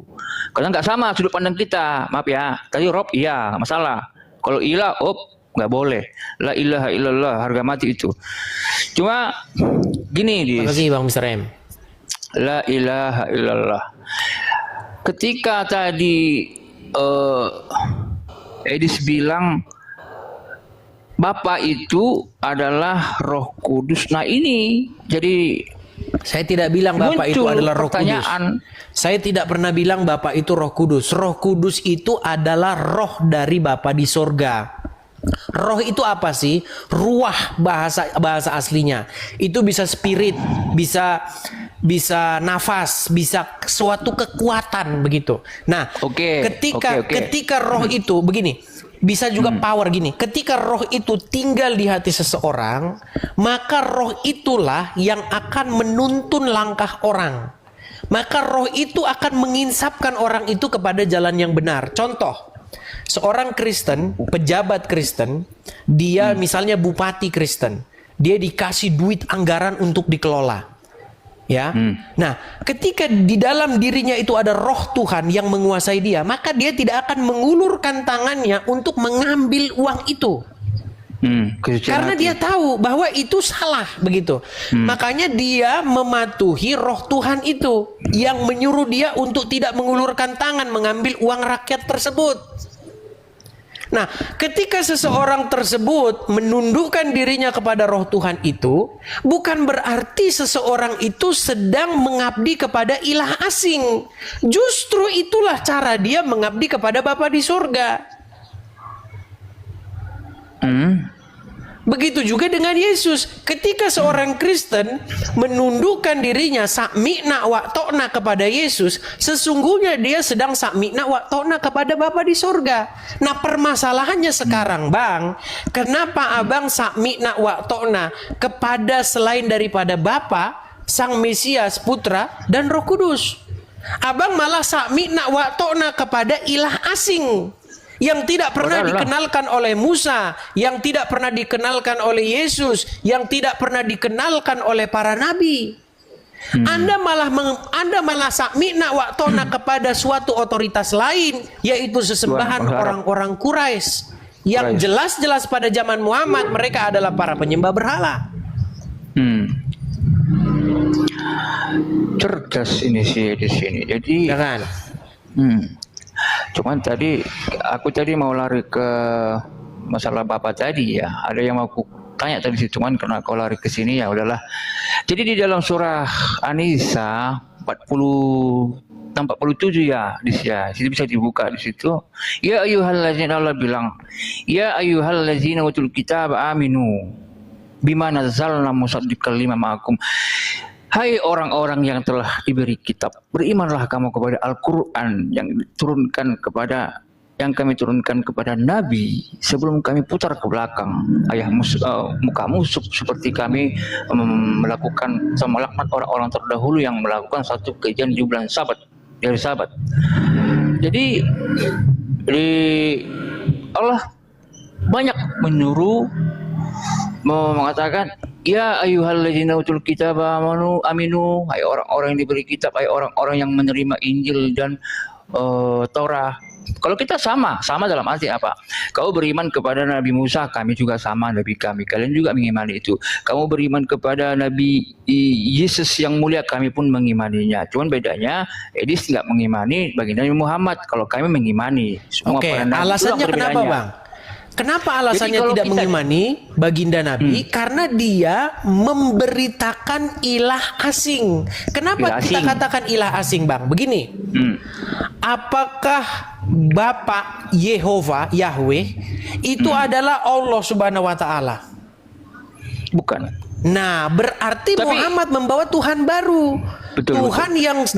Karena nggak sama sudut pandang kita. Maaf ya. Tadi Rob, iya, masalah. Kalau ilah, nggak boleh. La ilaha illallah, harga mati itu. Cuma gini, Terima kasih Bang Mr. M. La ilaha illallah. Ketika tadi Edis bilang Bapa itu adalah Roh Kudus. Nah ini jadi saya tidak bilang Bapa itu adalah Roh Kudus. Saya tidak pernah bilang Bapa itu Roh Kudus. Roh Kudus itu adalah roh dari Bapa di sorga. Roh itu apa sih? Ruah bahasa aslinya. Itu bisa spirit, bisa nafas, bisa suatu kekuatan begitu. Nah, ketika roh itu begini, bisa juga power gini. Ketika roh itu tinggal di hati seseorang, maka roh itulah yang akan menuntun langkah orang. Maka roh itu akan menginsapkan orang itu kepada jalan yang benar. Contoh, seorang Kristen, pejabat Kristen, dia misalnya bupati Kristen. dia dikasih duit anggaran untuk dikelola. Ya. Nah, ketika di dalam dirinya itu ada roh Tuhan yang menguasai dia, maka dia tidak akan mengulurkan tangannya untuk mengambil uang itu. Karena dia tahu bahwa itu salah begitu. Makanya dia mematuhi roh Tuhan itu yang menyuruh dia untuk tidak mengulurkan tangan mengambil uang rakyat tersebut. Nah, ketika seseorang tersebut menundukkan dirinya kepada roh Tuhan itu, bukan berarti seseorang itu sedang mengabdi kepada ilah asing. Justru itulah cara dia mengabdi kepada Bapa di surga. Begitu juga dengan Yesus. Ketika seorang Kristen menundukkan dirinya sakmina wa ta'na kepada Yesus, sesungguhnya dia sedang sakmina wa ta'na kepada Bapa di surga. Nah, permasalahannya sekarang, Bang, kenapa Abang sakmina wa ta'na kepada selain daripada Bapa, Sang Mesias, Putra, dan Roh Kudus? Abang malah sakmina wa ta'na kepada ilah asing yang tidak pernah dikenalkan oleh Musa, yang tidak pernah dikenalkan oleh Yesus, yang tidak pernah dikenalkan oleh para nabi. Anda malah sakmina wa ta'na kepada suatu otoritas lain, yaitu sesembahan orang-orang Quraisy, yang jelas-jelas pada zaman Muhammad mereka adalah para penyembah berhala. Cerdas ini sih di sini. Jadi Jangan. Cuman aku tadi mau lari ke masalah Bapak tadi ya. Ada yang mau aku tanya tadi sih, cuman karena kau lari ke sini ya udahlah. Jadi di dalam surah An-Nisa 47 ya, situ bisa dibuka di situ. Ya ayyuhallazina, Allah bilang, ya ayyuhallazina utul kitab aminu bima nazzalna musaddiqal lima ma'akum. Hai orang-orang yang telah diberi kitab, berimanlah kamu kepada Al-Quran yang kami turunkan kepada Nabi sebelum kami putar ke belakang muka musuh seperti kami melakukan sama laknat orang-orang terdahulu yang melakukan satu kejadian di bulan dari Sabat. Jadi Allah banyak menyuruh mengatakan, ya ayyuhalladzina utul kitab aminu, hai orang-orang yang diberi kitab, hai orang-orang yang menerima Injil dan Taurat. Kalau kita sama dalam arti apa? Kau beriman kepada Nabi Musa, kami juga sama Nabi kami. Kalian juga mengimani itu. Kamu beriman kepada Nabi Yesus yang mulia, kami pun mengimaninya. Cuman bedanya, Edis tidak mengimani baginda Nabi Muhammad. Kalau kami mengimani semua para nabi. Alasannya kenapa, Bang? Kenapa alasannya tidak mengimani baginda Nabi? Karena dia memberitakan ilah asing. Kenapa kita katakan ilah asing, Bang? Begini, apakah Bapak Yehova, Yahweh, itu adalah Allah Subhanahu wa Ta'ala? Bukan. Nah, berarti Muhammad membawa Tuhan baru. Tuhan yang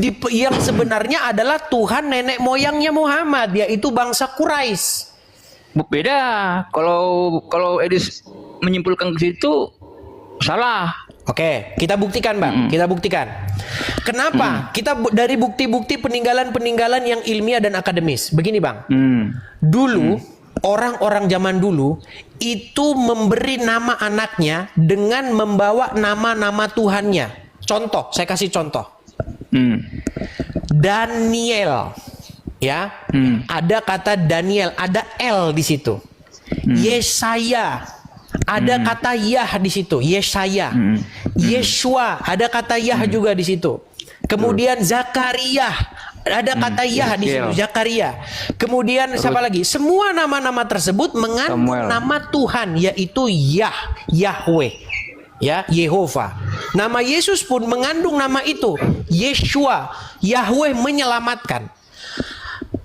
sebenarnya adalah Tuhan nenek moyangnya Muhammad, yaitu bangsa Quraisy. Beda. Kalau Edis menyimpulkan ke situ salah. Oke, kita buktikan, Bang. Kita buktikan. Kenapa? Kita dari bukti-bukti peninggalan-peninggalan yang ilmiah dan akademis. Begini, Bang. Dulu orang-orang zaman dulu itu memberi nama anaknya dengan membawa nama-nama Tuhannya. Contoh, saya kasih contoh. Daniel. Ya, ada kata Daniel, ada L di situ. Yesaya, ada kata Yah di situ. Yesaya, Yeshua, ada kata Yah juga di situ. Kemudian Zakaria, ada kata Yah di situ. Zakaria. Kemudian siapa lagi? Semua nama-nama tersebut mengandung nama Tuhan, yaitu Yah, Yahweh. Ya, Yehova. Nama Yesus pun mengandung nama itu, Yeshua, Yahweh menyelamatkan.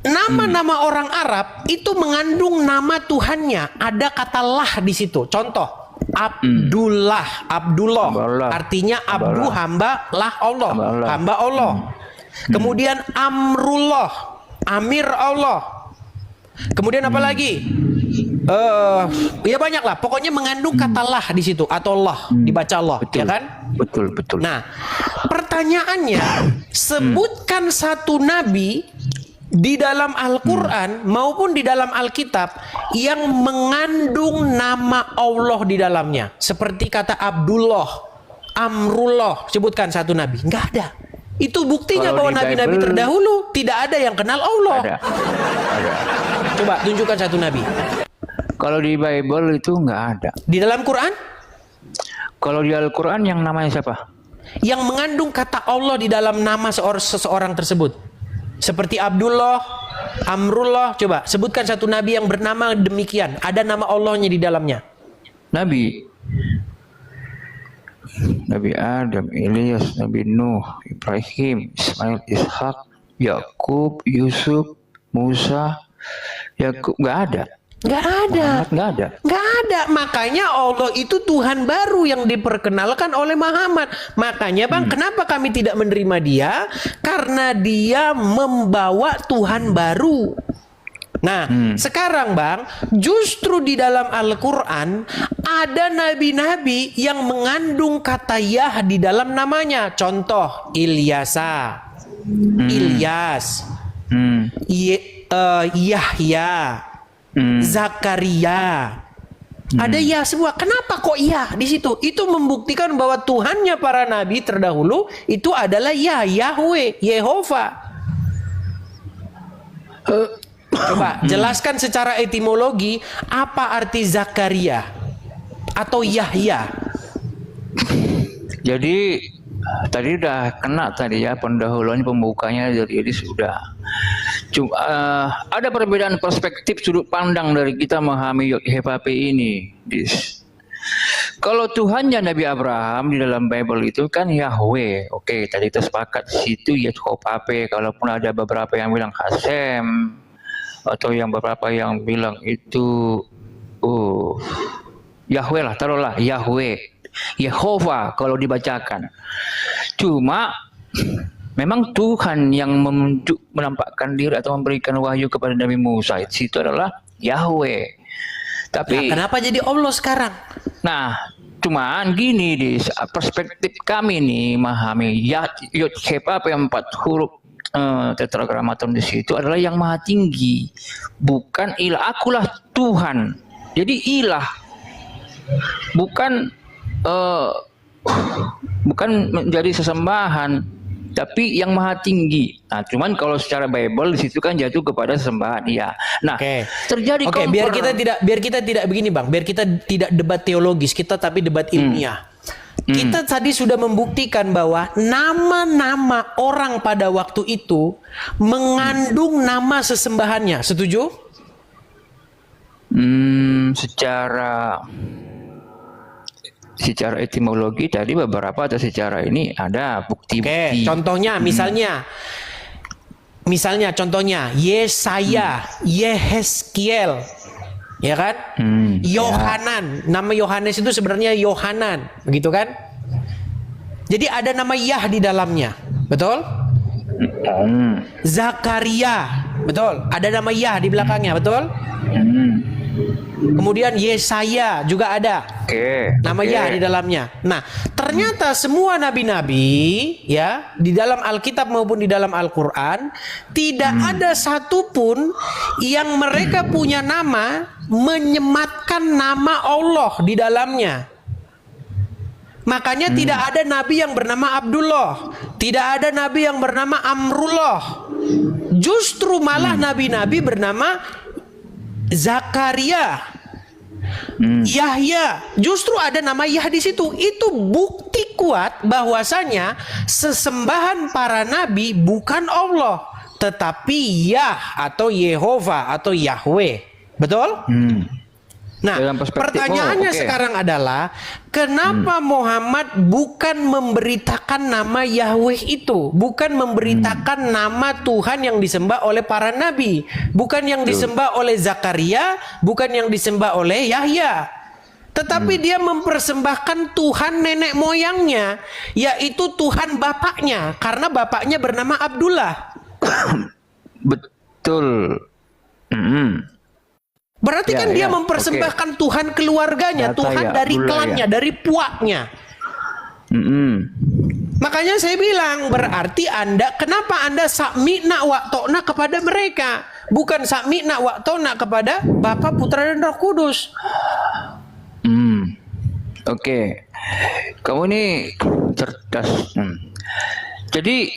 Nama-nama orang Arab itu mengandung nama Tuhannya, ada kata lah di situ. Contoh, Abdullah, artinya Abdu, hamba, lah Allah, hamba Allah. Kemudian Amrullah, Amir Allah. Kemudian apa lagi? Ya banyak lah. Pokoknya mengandung kata lah di situ atau Allah, dibaca Allah, ya kan? Betul. Nah, pertanyaannya, sebutkan satu nabi di dalam Al-Quran maupun di dalam Alkitab yang mengandung nama Allah di dalamnya. Seperti kata Abdullah, Amrullah, sebutkan satu nabi. Nggak ada. Itu buktinya Kalau bahwa di nabi-nabi Bible, terdahulu tidak ada yang kenal Allah. ada. Coba tunjukkan satu nabi. Kalau di Bible itu nggak ada. Di dalam Quran, Kalau di Al-Quran yang namanya siapa? yang mengandung kata Allah di dalam nama seseorang tersebut. Seperti Abdullah, Amrullah. Coba sebutkan satu nabi yang bernama demikian. Ada nama Allahnya di dalamnya. Nabi Adam, Ilyas, Nabi Nuh, Ibrahim, Ismail, Ishak, Yakub, Yusuf, Musa, Yakub. Nggak ada. Nggak ada. Muhammad nggak ada. Nggak ada. Makanya Allah itu Tuhan baru yang diperkenalkan oleh Muhammad. Makanya Bang, kenapa kami tidak menerima dia? Karena dia membawa Tuhan baru. Nah, sekarang Bang, justru di dalam Al-Quran ada nabi-nabi yang mengandung kata Yah di dalam namanya. Contoh, Ilyasa, Ilyas, Yahya, Zakaria. Ada ya semua. Kenapa kok ya di situ? Itu membuktikan bahwa Tuhannya para nabi terdahulu itu adalah ya, Yahweh, Yehova. Coba jelaskan secara etimologi apa arti Zakaria atau Yahya. Jadi tadi udah kena tadi ya pendahuluan pembukanya, jadi sudah. Cuma ada perbedaan perspektif sudut pandang dari kita memahami YHWH ini. Kalau Tuhannya Nabi Abraham di dalam Bible itu kan Yahweh. Oke, tadi kita sepakat di situ YHWH. Kalaupun ada beberapa yang bilang Hasem atau yang beberapa yang bilang itu Yahweh lah, taruhlah Yahweh, Yehova kalau dibacakan. Cuma memang Tuhan yang menampakkan diri atau memberikan wahyu kepada Nabi Musa itu adalah Yahweh. Tapi kenapa jadi Allah sekarang? Nah, cuman gini di perspektif kami nih memahami YHWH 4 huruf tetragramaton di situ adalah yang maha tinggi, bukan ilah. Akulah Tuhan. Jadi ilah bukan menjadi sesembahan, tapi yang maha tinggi. Nah, cuman kalau secara Bible di situ kan jatuh kepada sesembahan, ya. Nah, terjadi biar kita tidak begini Bang, biar kita tidak debat teologis, kita tapi debat ilmiah. Kita tadi sudah membuktikan bahwa nama-nama orang pada waktu itu mengandung nama sesembahannya. Setuju? Secara etimologi tadi beberapa, atau secara ini ada bukti-bukti. Contohnya misalnya contohnya Yesaya, Yehezkiel, ya kan? Yohanan, nama Yohanes itu sebenarnya Yohanan, begitu kan? Jadi ada nama Yah di dalamnya, betul? Zakaria, betul? Ada nama Yah di belakangnya, betul? Kemudian Yesaya juga ada nama Yah di dalamnya. Nah, ternyata semua nabi-nabi ya di dalam Alkitab maupun di dalam Al-Quran tidak ada satupun yang mereka punya nama menyematkan nama Allah di dalamnya. Makanya tidak ada nabi yang bernama Abdullah, tidak ada nabi yang bernama Amrullah. Justru malah nabi-nabi bernama Zakaria, Yahya, justru ada nama Yah di situ. Itu bukti kuat bahwasanya sesembahan para nabi bukan Allah, tetapi Yah atau Yehova atau Yahweh. Betul? Nah, pertanyaannya sekarang adalah kenapa Muhammad bukan memberitakan nama Yahweh itu, bukan memberitakan nama Tuhan yang disembah oleh para nabi, bukan yang disembah oleh Zakaria, bukan yang disembah oleh Yahya, tetapi dia mempersembahkan Tuhan nenek moyangnya, yaitu Tuhan bapaknya, karena bapaknya bernama Abdullah. Betul. Berarti kan dia mempersembahkan Tuhan keluarganya, Tuhan dari klannya, dari puaknya. Makanya saya bilang, berarti kenapa Anda sami'na wa ta'na kepada mereka, bukan sami'na wa ta'na kepada Bapa, Putra dan Roh Kudus. Oke. Kamu ini cerdas. Jadi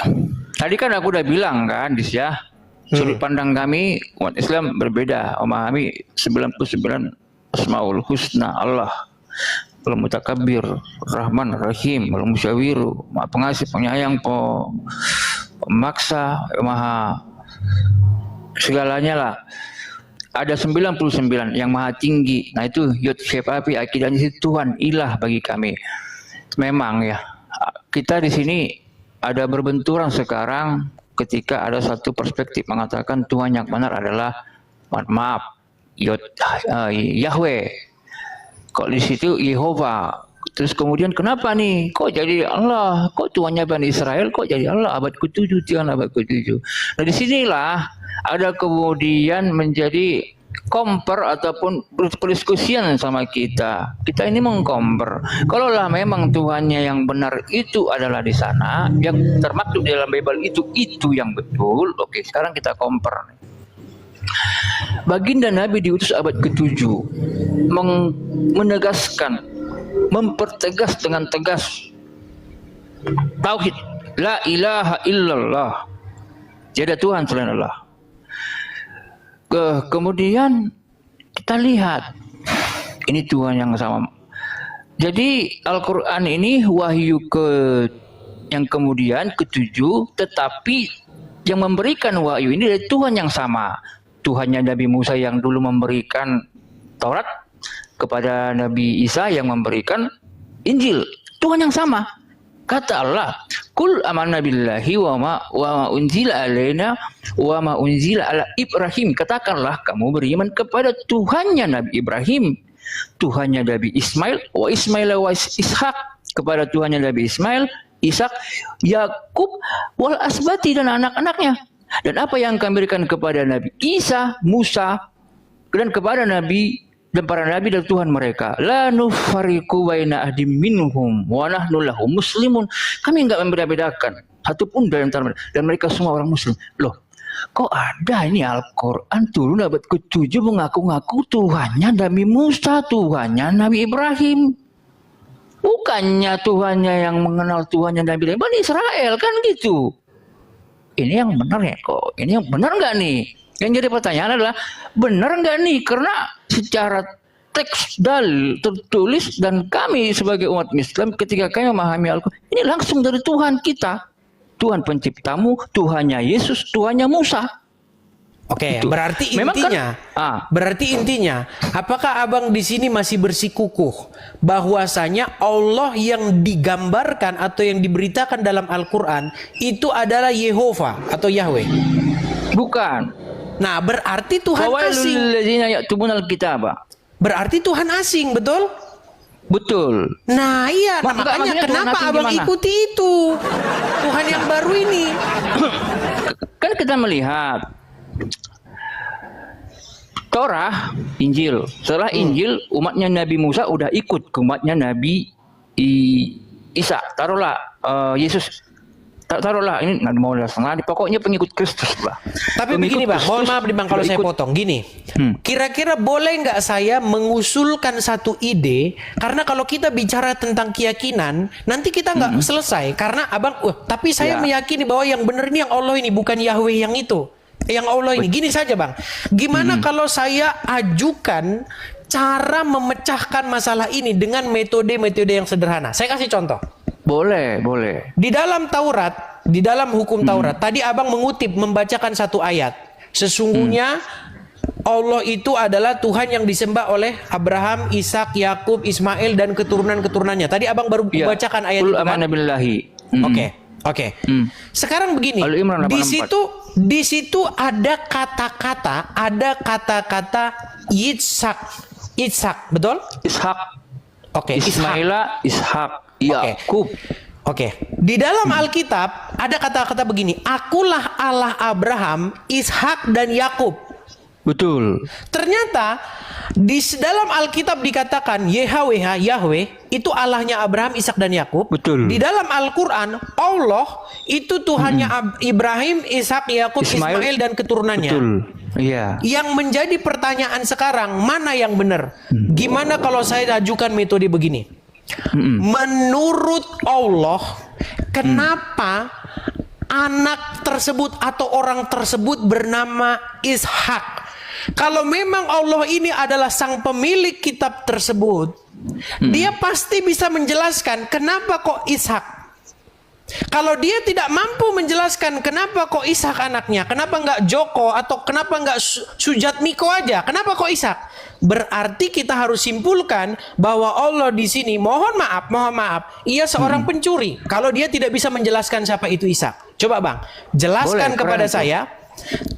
tadi kan aku udah bilang kan, ya, sudut pandang kami umat Islam berbeda, memahami 99 Asmaul Husna Allah, Al-Mutakabbir, Rahman, Rahim, Al-Musyawiru, Maha Pengasih, Penyayang, Pemaksa, Maha segalanya lah. Ada 99 yang maha tinggi. Nah itu Yud Syefapi, akidahnya itu Tuhan ilah bagi kami. Memang ya, kita di sini ada berbenturan sekarang ketika ada satu perspektif mengatakan Tuhan yang benar adalah Yahweh. Kok di situ Yehova. Terus kemudian kenapa nih? Kok jadi Allah? Kok Tuhannya Bani Israel? Kok jadi Allah? Abad ke-7, Tuhan abad ke-7. Nah disinilah ada kemudian menjadi compare ataupun berdiskusian sama kita. Kita ini mengcompare. Kalaulah memang Tuhannya yang benar itu adalah di sana, yang termaktub di dalam Bible itu yang betul. Oke, sekarang kita compare. Baginda Nabi diutus abad ke-7 menegaskan, mempertegas dengan tegas tauhid, la ilaha illallah, tiada Tuhan selain Allah. Kemudian kita lihat ini Tuhan yang sama. Jadi Al-Quran ini wahyu yang kemudian ke-7, tetapi yang memberikan wahyu ini dari Tuhan yang sama. Tuhannya Nabi Musa yang dulu memberikan Taurat kepada Nabi Isa yang memberikan Injil. Tuhan yang sama. Kata Allah, Kul amanna billahi wa ma unzila alaina wa ma unzila ala Ibrahim. Katakanlah kamu beriman kepada Tuhannya Nabi Ibrahim, Tuhannya Nabi Ismail, wa Ismail wa Ishak, kepada Tuhannya Nabi Ismail, Ishak, Yakub, wal asbati, dan anak-anaknya. Dan apa yang kami berikan kepada Nabi Isa, Musa, dan kepada Nabi dan para nabi dari Tuhan mereka. La nufariqu baina ahdim minhum wa nahnu lahu muslimun. Kami enggak membeda-bedakan satu pun dari antara mereka, dan mereka semua orang muslim. Loh, kok ada ini Al-Quran turun abad ke-7 mengaku-ngaku Tuhannya Nabi Musa, Tuhannya Nabi Ibrahim. Bukannya Tuhannya yang mengenal Tuhannya Nabi Ibrahim, Bani Israel kan gitu. Ini yang benar ya kok? Ini yang benar enggak nih? Yang jadi pertanyaan adalah, benar enggak nih? Karena secara teks dalil tertulis, dan kami sebagai umat Islam ketika kami memahami Al-Quran, ini langsung dari Tuhan kita. Tuhan penciptamu, Tuhannya Yesus, Tuhannya Musa. Oke, Itu. berarti Memang intinya, apakah abang di sini masih bersikukuh bahwasanya Allah yang digambarkan atau yang diberitakan dalam Al-Quran itu adalah Yehova atau Yahweh? Bukan. Nah, berarti Tuhan asing. Berarti Tuhan asing, betul? Betul. Nah, iya. Nah, makanya kenapa abang gimana? Ikuti itu Tuhan yang baru ini? Kan kita melihat Torah, Injil. Setelah Injil, umatnya Nabi Musa udah ikut ke umatnya Nabi Isa. Taruhlah Yesus. Taruhlah ini nggak mau langsung, pokoknya pengikut Kristus lah. Tapi begini bang, mohon maaf nih bang kalau saya potong. Gini, kira-kira boleh nggak saya mengusulkan satu ide? Karena kalau kita bicara tentang keyakinan, nanti kita nggak selesai. Karena abang, tapi saya meyakini bahwa yang benar ini yang Allah ini, bukan Yahweh yang itu. Yang Allah ini. Gini saja bang, gimana kalau saya ajukan cara memecahkan masalah ini dengan metode-metode yang sederhana? Saya kasih contoh. Boleh, boleh. Di dalam Taurat, di dalam hukum Taurat, tadi abang mengutip, membacakan satu ayat. Sesungguhnya Allah itu adalah Tuhan yang disembah oleh Abraham, Ishak, Yakub, Ismail, dan keturunan-keturunannya. Tadi abang baru membacakan ayat itu kan? Oke. Sekarang begini, di situ ada kata-kata Ishak, betul? Ishak. Oke, Ismaila, Ishak. Yakub. Oke. Di dalam Alkitab ada kata-kata begini, Akulah Allah Abraham, Ishak, dan Yakub. Betul. Ternyata di dalam Alkitab dikatakan YHWH, Yahweh itu Allahnya Abraham, Ishak dan Yakub. Betul. Di dalam Al-Quran Allah itu Tuhannya Ibrahim, Ishak, Yakub, Ismail dan keturunannya. Betul. Iya. Yang menjadi pertanyaan sekarang, mana yang benar? Gimana kalau saya ajukan metode begini? Menurut Allah, kenapa anak tersebut atau orang tersebut bernama Ishak? Kalau memang Allah ini adalah sang pemilik kitab tersebut, dia pasti bisa menjelaskan kenapa kok Ishak. Kalau dia tidak mampu menjelaskan kenapa kok Ishak anaknya, kenapa nggak Joko atau kenapa nggak Sujatmiko aja, kenapa kok Ishak? Berarti kita harus simpulkan bahwa Allah di sini, mohon maaf, ia seorang pencuri. Kalau dia tidak bisa menjelaskan siapa itu Ishak, coba Bang, jelaskan kepada saya.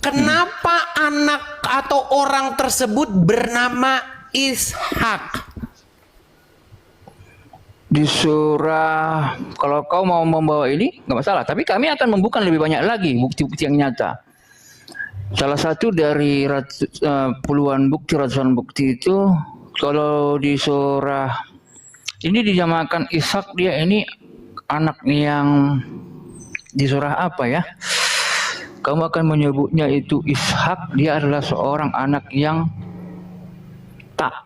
Kenapa anak atau orang tersebut bernama Ishak? Di surah, kalau kau mau membawa ini nggak masalah, tapi kami akan membuka lebih banyak lagi bukti-bukti yang nyata. Salah satu dari puluhan bukti, ratusan bukti itu, kalau di surah ini dinamakan Ishak, dia ini anak yang di surah apa ya? Kamu akan menyebutnya itu Ishak, dia adalah seorang anak yang taat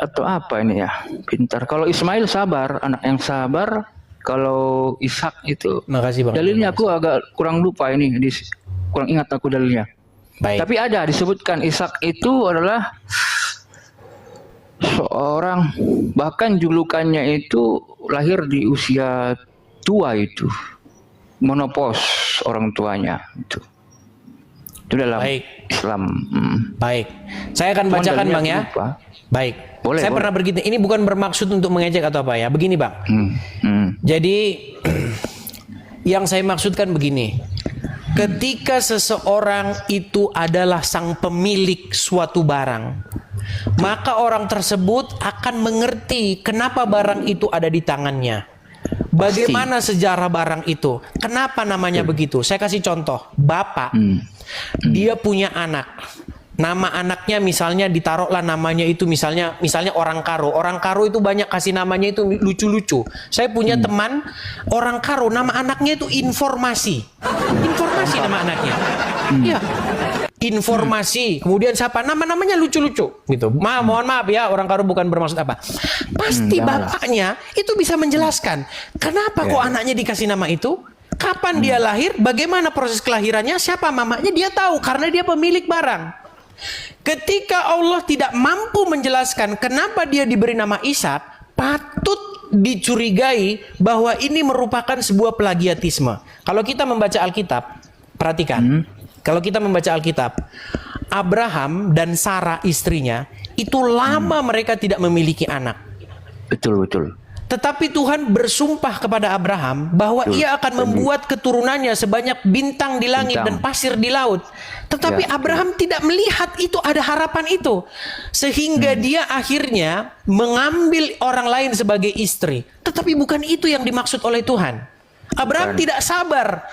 atau apa ini ya, pintar. Kalau Ismail sabar, anak yang sabar. Kalau Ishak itu, makasih Bang. Dalilnya aku agak kurang lupa ini, kurang ingat aku dalilnya. Baik. Tapi ada disebutkan Ishak itu adalah seorang, bahkan julukannya itu lahir di usia tua itu, menopause orang tuanya itu. Itu dalam Islam. Baik. Saya akan bacakan Bang ya. Lupa. Baik. Boleh, saya pernah bergini. Ini bukan bermaksud untuk mengejek atau apa ya. Begini Bang. Jadi yang saya maksudkan begini. Ketika seseorang itu adalah sang pemilik suatu barang, maka orang tersebut akan mengerti kenapa barang itu ada di tangannya. Bagaimana sejarah barang itu? Kenapa namanya begitu? Saya kasih contoh. Bapak, dia punya anak. Nama anaknya misalnya ditaruhlah namanya itu misalnya orang karo. Orang karo itu banyak kasih namanya itu lucu-lucu. Saya punya teman orang karo, nama anaknya itu informasi. Informasi nama anaknya. Iya. Informasi. Kemudian siapa? Nama-namanya lucu-lucu gitu. Mohon maaf ya, orang karo bukan bermaksud apa. Pasti bapaknya itu bisa menjelaskan kenapa kok anaknya dikasih nama itu, kapan dia lahir, bagaimana proses kelahirannya, siapa mamanya, dia tahu karena dia pemilik barang. Ketika Allah tidak mampu menjelaskan kenapa dia diberi nama Ishak, patut dicurigai bahwa ini merupakan sebuah plagiatisme. Kalau kita membaca Alkitab, perhatikan. Kalau kita membaca Alkitab, Abraham dan Sarah istrinya itu lama mereka tidak memiliki anak. Betul. Tetapi Tuhan bersumpah kepada Abraham bahwa ia akan membuat keturunannya sebanyak bintang di langit dan pasir di laut. Tetapi Abraham tidak melihat itu ada harapan itu. Sehingga dia akhirnya mengambil orang lain sebagai istri. Tetapi bukan itu yang dimaksud oleh Tuhan. Abraham tidak sabar.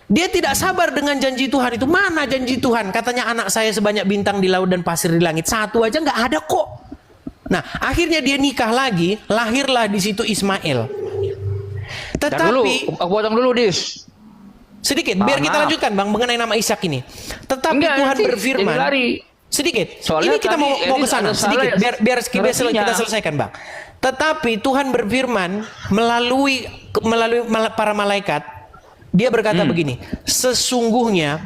Dia tidak sabar dengan janji Tuhan itu. Mana janji Tuhan? Katanya anak saya sebanyak bintang di laut dan pasir di langit. Satu aja nggak ada kok. Nah, akhirnya dia nikah lagi, lahirlah di situ Ismail. Tetapi, aku potong dulu, Dis. Sedikit, biar kita lanjutkan Bang mengenai nama Ishak ini. Tetapi Tuhan berfirman, sedikit. Soalnya ini kita mau ke sana sedikit, biar kita selesaikan Bang. Tetapi Tuhan berfirman melalui para malaikat. Dia berkata begini, sesungguhnya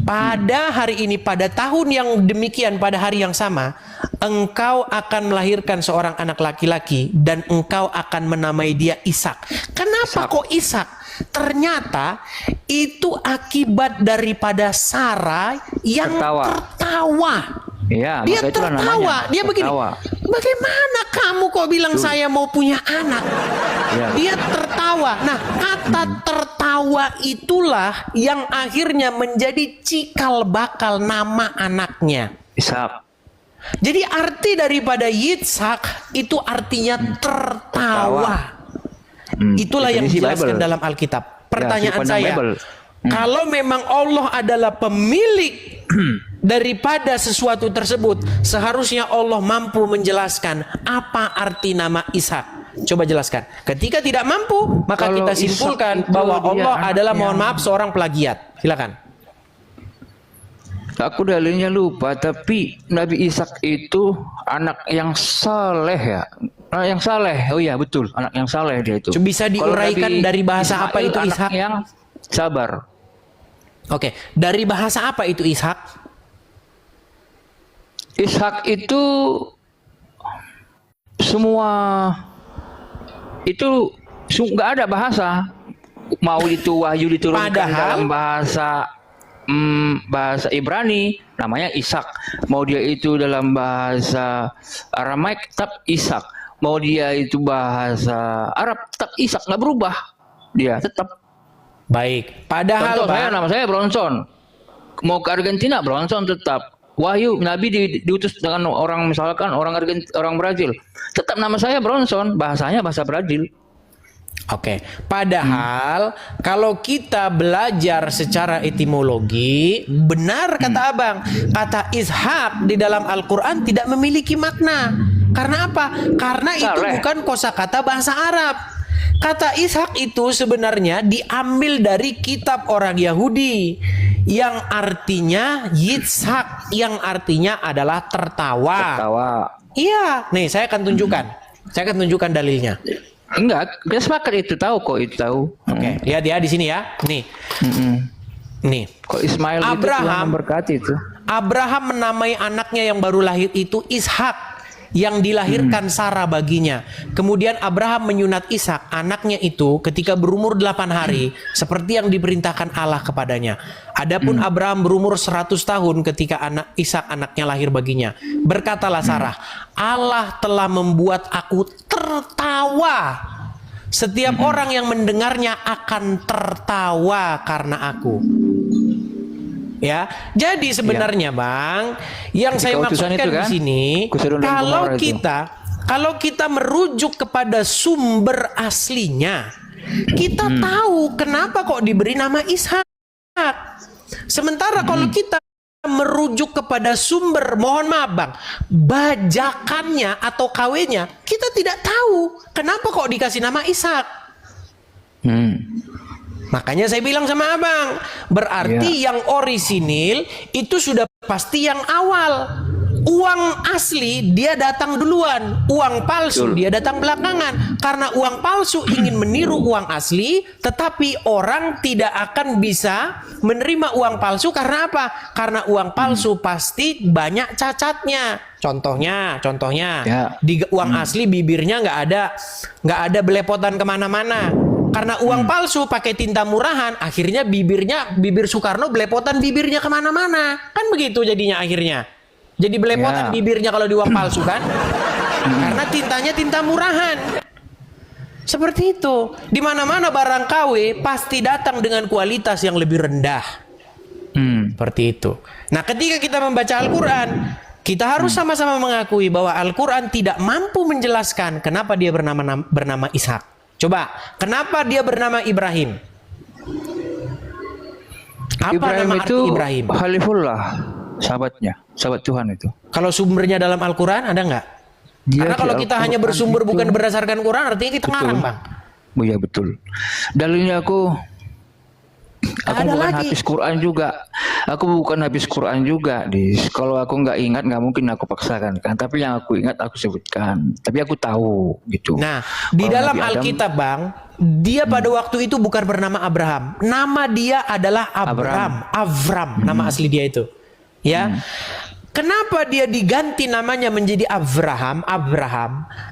pada hari ini, pada tahun yang demikian, pada hari yang sama, engkau akan melahirkan seorang anak laki-laki dan engkau akan menamai dia Ishak. Kenapa kok Ishak? Ternyata itu akibat daripada Sarah yang tertawa. Ya, dia tertawa. Dia begini, bagaimana kamu kok bilang saya mau punya anak? Ya. Dia tertawa. Nah, kata tertawa itulah yang akhirnya menjadi cikal bakal nama anaknya. Ishak. Jadi arti daripada Yitzhak itu artinya tertawa. Itulah yang dijelaskan dalam Alkitab. Pertanyaan saya, kalau memang Allah adalah pemilik daripada sesuatu tersebut, seharusnya Allah mampu menjelaskan apa arti nama Ishak. Coba jelaskan. Ketika tidak mampu, maka Kalau kita simpulkan Ishak itu bahwa dia Allah adalah, mohon anaknya. maaf, seorang plagiat. Silakan. Aku dalilnya lupa, tapi Nabi Ishak itu anak yang saleh ya. Anak yang saleh. Oh iya betul, anak yang saleh dia itu. Bisa Kalau diuraikan Nabi dari bahasa Ismail apa itu anak Ishak? yang sabar. Oke, dari bahasa apa itu Ishak? Ishak itu semua itu nggak ada bahasa. Mau itu wahyu diturunkan Padahal- dalam bahasa bahasa Ibrani namanya Ishak. Mau dia itu dalam bahasa Aramaik tetap Ishak. Mau dia itu bahasa Arab tetap Ishak, nggak berubah. Dia tetap. Baik. Padahal Contoh saya, nama saya Bronson. Mau ke Argentina Bronson tetap. Wahyu Nabi diutus dengan orang, misalkan orang orang Brazil. Tetap nama saya Bronson, bahasanya bahasa Brazil. Oke, padahal kalau kita belajar secara etimologi, benar kata Abang, kata Ishak di dalam Al-Quran tidak memiliki makna. Karena apa? Karena itu Saleh. bukan kosakata bahasa Arab. Kata Ishak itu sebenarnya diambil dari kitab orang Yahudi yang artinya Yitzhak, yang artinya adalah tertawa. Tawa. Iya, nih saya akan tunjukkan. Saya akan tunjukkan dalilnya. Enggak, kita sepakat itu tahu kok, itu tahu. Oke, lihat ya di sini ya. Nih. Nih. Kok Ismail itu Abraham. Tuhan memberkati itu. Abraham menamai anaknya yang baru lahir itu Ishak, yang dilahirkan Sarah baginya. Kemudian Abraham menyunat Ishak, anaknya itu ketika berumur 8 hari, seperti yang diperintahkan Allah kepadanya. Adapun Abraham berumur 100 tahun ketika anak Ishak anaknya lahir baginya. Berkatalah Sarah, Allah telah membuat aku tertawa. Setiap orang yang mendengarnya akan tertawa karena aku. Ya, jadi sebenarnya Bang, yang saya Utusan maksudkan itu kan? di sini, Kusirun dan Gomorrah itu. kalau kita merujuk kepada sumber aslinya, kita tahu kenapa kok diberi nama Ishak. Sementara kalau kita merujuk kepada sumber, mohon maaf Bang, bajakannya atau KW-nya, kita tidak tahu kenapa kok dikasih nama Ishak. Makanya saya bilang sama Abang, berarti yang orisinil itu sudah pasti yang awal. Uang asli dia datang duluan, uang palsu dia datang belakangan. Karena uang palsu ingin meniru uang asli, tetapi orang tidak akan bisa menerima uang palsu karena apa? Karena uang palsu pasti banyak cacatnya. Contohnya, Ya. di uang asli bibirnya nggak ada belepotan kemana-mana. Karena uang palsu pakai tinta murahan, akhirnya bibir Soekarno belepotan bibirnya kemana-mana. Kan begitu jadinya akhirnya. Jadi belepotan bibirnya kalau di uang palsu kan. Karena tintanya tinta murahan. Seperti itu. Di mana-mana barang KW pasti datang dengan kualitas yang lebih rendah. Seperti itu. Nah, ketika kita membaca Al-Quran, kita harus sama-sama mengakui bahwa Al-Quran tidak mampu menjelaskan kenapa dia bernama Ishak. Coba, kenapa dia bernama Ibrahim? Apa Ibrahim nama itu arti Ibrahim? Khalifullah, sahabatnya, sahabat Tuhan itu. Kalau sumbernya dalam Al-Quran ada nggak? Dia Karena kalau di kita hanya Al-Quran bersumber itu- bukan berdasarkan Quran, artinya kita ngarang, Bang. Oh iya betul. Dalilnya aku Ada bukan lagi. habis Quran juga. Aku bukan habis Quran juga, Dis. Kalau aku nggak ingat nggak mungkin aku paksakan kan. Tapi yang aku ingat aku sebutkan. Tapi aku tahu gitu. Nah, di Kalau dalam Nabi Adam- Alkitab, Bang, dia pada waktu itu bukan bernama Abraham. Nama dia adalah Avram, nama asli dia itu. Ya. Kenapa dia diganti namanya menjadi Abraham?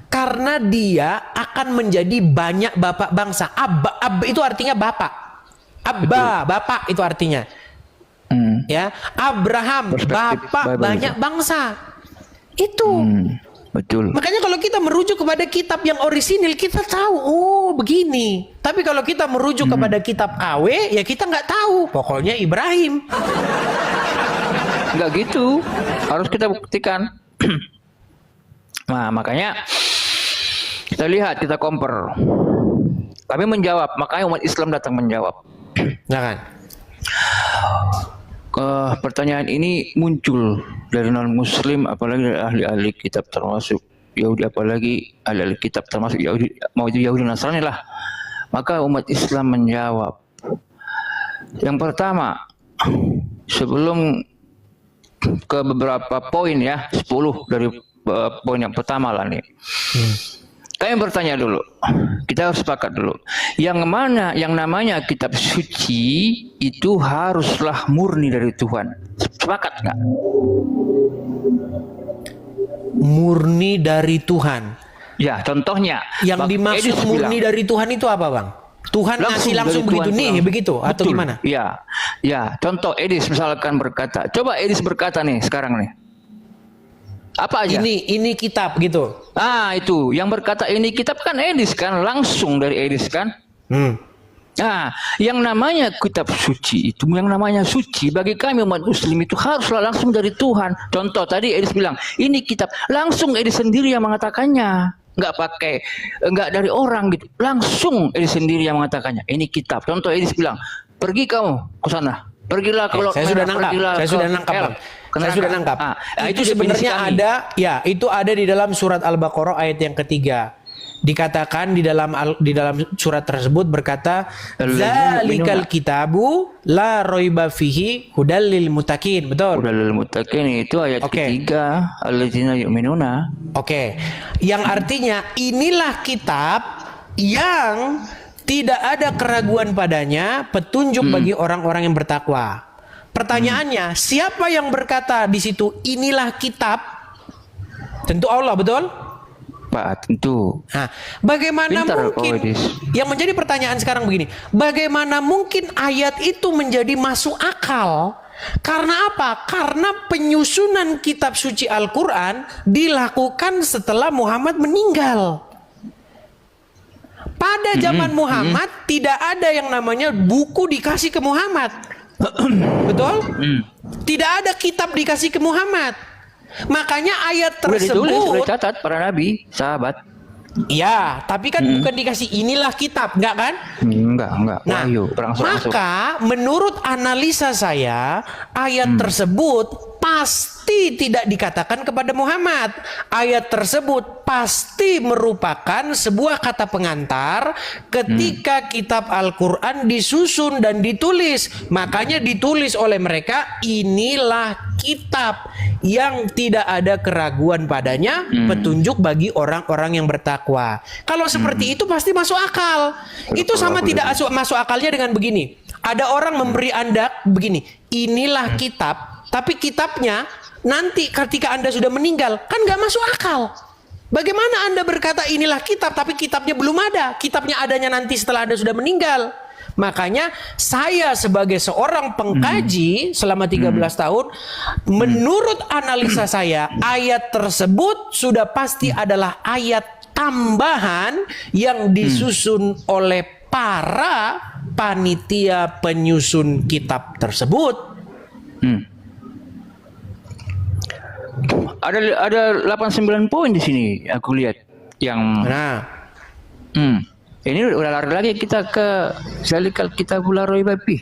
Karena dia akan menjadi banyak bapak bangsa. Ab itu artinya bapak. Bapak itu artinya. Ya, Abraham, Perspektif bapak Bible banyak bangsa. Itu. Betul. Makanya kalau kita merujuk kepada kitab yang orisinil, kita tahu, oh begini. Tapi kalau kita merujuk kepada kitab KW, ya kita nggak tahu. Pokoknya Ibrahim. Nggak gitu. Harus kita buktikan. Nah, makanya kita lihat, kita compare. Kami menjawab, makanya umat Islam datang menjawab. Nah kan? pertanyaan ini muncul dari non-Muslim, apalagi dari ahli-ahli kitab termasuk Yahudi, apalagi ahli-ahli kitab termasuk Yahudi, mau itu Yahudi Nasrani lah. Maka umat Islam menjawab. Yang pertama, sebelum ke beberapa poin ya, 10 dari poin yang pertama lah nih. Kami bertanya dulu, kita harus sepakat dulu. Yang mana yang namanya kitab suci itu haruslah murni dari Tuhan. Sepakat nggak? Murni dari Tuhan. Ya, contohnya. Yang dimaksud murni dari Tuhan itu apa, Bang? Tuhan ngasih langsung begitu Tuhan, nih, begitu atau betul. gimana? Ya. Contoh Edis misalkan berkata, coba Edis berkata nih sekarang nih. Apa aja? Ini kitab gitu. Itu yang berkata ini kitab kan Edis kan, langsung dari Edis kan. Nah, yang namanya kitab suci itu, yang namanya suci bagi kami umat Muslim itu haruslah langsung dari Tuhan. Contoh tadi Edis bilang ini kitab, langsung Edis sendiri yang mengatakannya. Nggak dari orang gitu, langsung Edis sendiri yang mengatakannya ini kitab. Contoh Edis bilang, pergi kamu ke sana, pergilah kalau saya sudah nangkap. Saya sudah nangkap. Itu sebenarnya ada, ya itu ada di dalam surat Al-Baqarah ayat yang ketiga. Dikatakan di dalam surat tersebut berkata, "Dzalikal kitabu la raiba fihi hudal lil muttaqin." Betul? Hudal lil muttaqin itu ayat ketiga, alladzina yu'minuna. Oke. Yang artinya inilah kitab yang tidak ada keraguan padanya, petunjuk bagi orang-orang yang bertakwa. Pertanyaannya, siapa yang berkata di situ inilah kitab? Tentu Allah, betul? Pak, tentu. Nah, bagaimana mungkin, yang menjadi pertanyaan sekarang begini, bagaimana mungkin ayat itu menjadi masuk akal? Karena apa? Karena penyusunan kitab suci Al-Quran dilakukan setelah Muhammad meninggal. Pada zaman Muhammad tidak ada yang namanya buku dikasih ke Muhammad. Betul? Tidak ada kitab dikasih ke Muhammad. Makanya ayat tersebut udah catat para nabi, sahabat. Ya, tapi kan bukan dikasih inilah kitab, enggak kan? Enggak. Nah, maka menurut analisa saya, ayat tersebut pasti tidak dikatakan kepada Muhammad. Ayat tersebut pasti merupakan sebuah kata pengantar ketika kitab Al-Quran disusun dan ditulis. Makanya ditulis oleh mereka, inilah kitab yang tidak ada keraguan padanya, petunjuk bagi orang-orang yang bertakwa. Kalau seperti itu pasti masuk akal. Itu sama tidak masuk akalnya dengan begini. Ada orang memberi Anda begini, inilah kitab, tapi kitabnya nanti ketika Anda sudah meninggal, kan nggak masuk akal. Bagaimana Anda berkata inilah kitab, tapi kitabnya belum ada. Kitabnya adanya nanti setelah Anda sudah meninggal. Makanya saya sebagai seorang pengkaji selama 13 tahun, menurut analisa saya, ayat tersebut sudah pasti adalah ayat tambahan yang disusun oleh para panitia penyusun kitab tersebut. Ada 89 poin di sini aku lihat yang ini udah lari lagi kita ke Zalikal Kitabul la raiba fihi.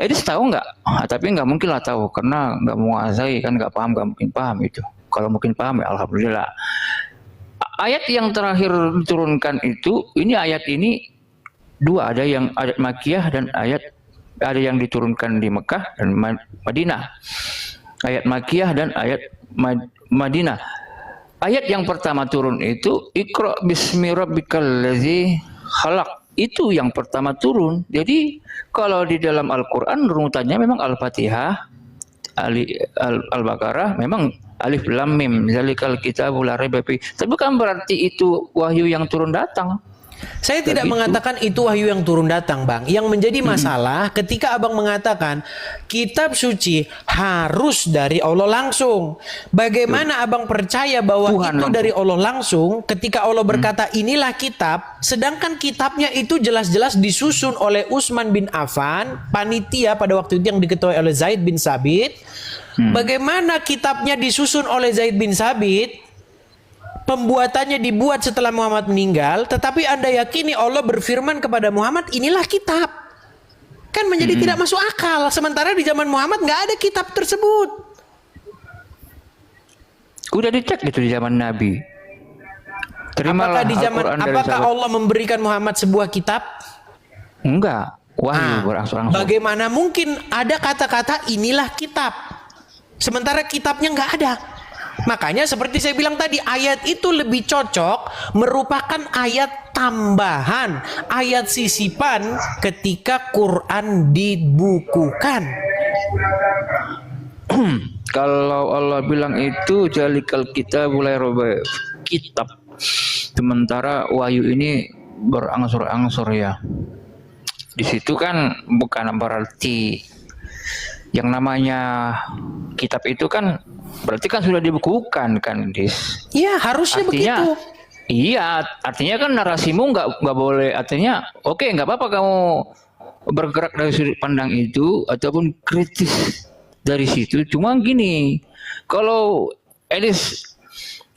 Edis tahu nggak? Tapi nggak mungkin lah tahu karena nggak menguasai kan, nggak mungkin paham itu. Kalau mungkin paham ya alhamdulillah. Ayat yang terakhir diturunkan itu, ini ayat ini dua, ada yang ayat Makkiyah dan ada yang diturunkan di Mekah dan Madinah. Ayat Makkiyah dan ayat Madinah. Ayat yang pertama turun itu Iqra bismi rabbikal ladzi khalaq. Itu yang pertama turun. Jadi kalau di dalam Al-Qur'an runutannya memang Al-Fatihah, Al-Baqarah, memang Alif Lam Mim, Zalikal Kitabul la raiba fihi. Tapi bukan berarti itu wahyu yang turun datang. Saya tidak mengatakan itu wahyu yang turun datang, Bang. Yang menjadi masalah ketika Abang mengatakan kitab suci harus dari Allah langsung. Bagaimana Abang percaya bahwa Tuhan itu langsung dari Allah langsung ketika Allah berkata inilah kitab, sedangkan kitabnya itu jelas-jelas disusun oleh Utsman bin Affan, panitia pada waktu itu yang diketuai oleh Zaid bin Sabit. Bagaimana kitabnya disusun oleh Zaid bin Sabit? Pembuatannya dibuat setelah Muhammad meninggal, tetapi Anda yakini Allah berfirman kepada Muhammad, inilah kitab. Kan menjadi tidak masuk akal. Sementara di zaman Muhammad nggak ada kitab tersebut. Udah dicek gitu di zaman Nabi. Terimalah Al-Quran dari apakah sahabat. Allah memberikan Muhammad sebuah kitab? Enggak, wahyu berangsur-angsur. Bagaimana mungkin ada kata-kata inilah kitab, sementara kitabnya nggak ada? Makanya seperti saya bilang tadi, ayat itu lebih cocok merupakan ayat tambahan, ayat sisipan ketika Quran dibukukan. Kalau Allah bilang itu jalikal kita mulai roba kitab, sementara wahyu ini berangsur-angsur ya. Di situ kan bukan berarti yang namanya kitab itu kan berarti kan sudah dibukukan kan, Dis. Iya, harusnya Artinya, begitu. iya, artinya kan narasimu nggak boleh. Artinya, oke, nggak apa-apa kamu bergerak dari sudut pandang itu ataupun kritis dari situ. Cuma gini, kalau Elis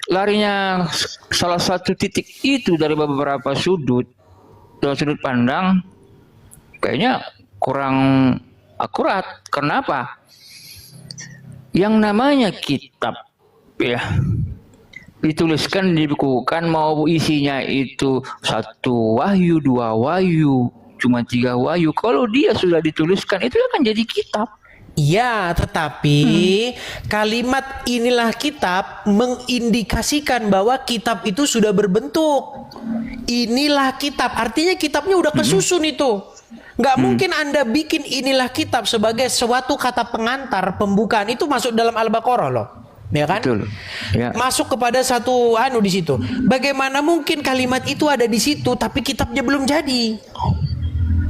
larinya salah satu titik itu dari beberapa sudut pandang, kayaknya kurang akurat. Kenapa? Yang namanya kitab ya dituliskan, dibukukan, mau isinya itu 1 wahyu, 2 wahyu, cuma 3 wahyu. Kalau dia sudah dituliskan itu akan jadi kitab. Iya, tetapi kalimat inilah kitab mengindikasikan bahwa kitab itu sudah berbentuk. Inilah kitab, artinya kitabnya udah kesusun itu. Nggak mungkin Anda bikin inilah kitab sebagai suatu kata pengantar, pembukaan. Itu masuk dalam Al-Baqarah loh. Ya kan? Betul. Ya. Masuk kepada satu di situ. Bagaimana mungkin kalimat itu ada di situ tapi kitabnya belum jadi?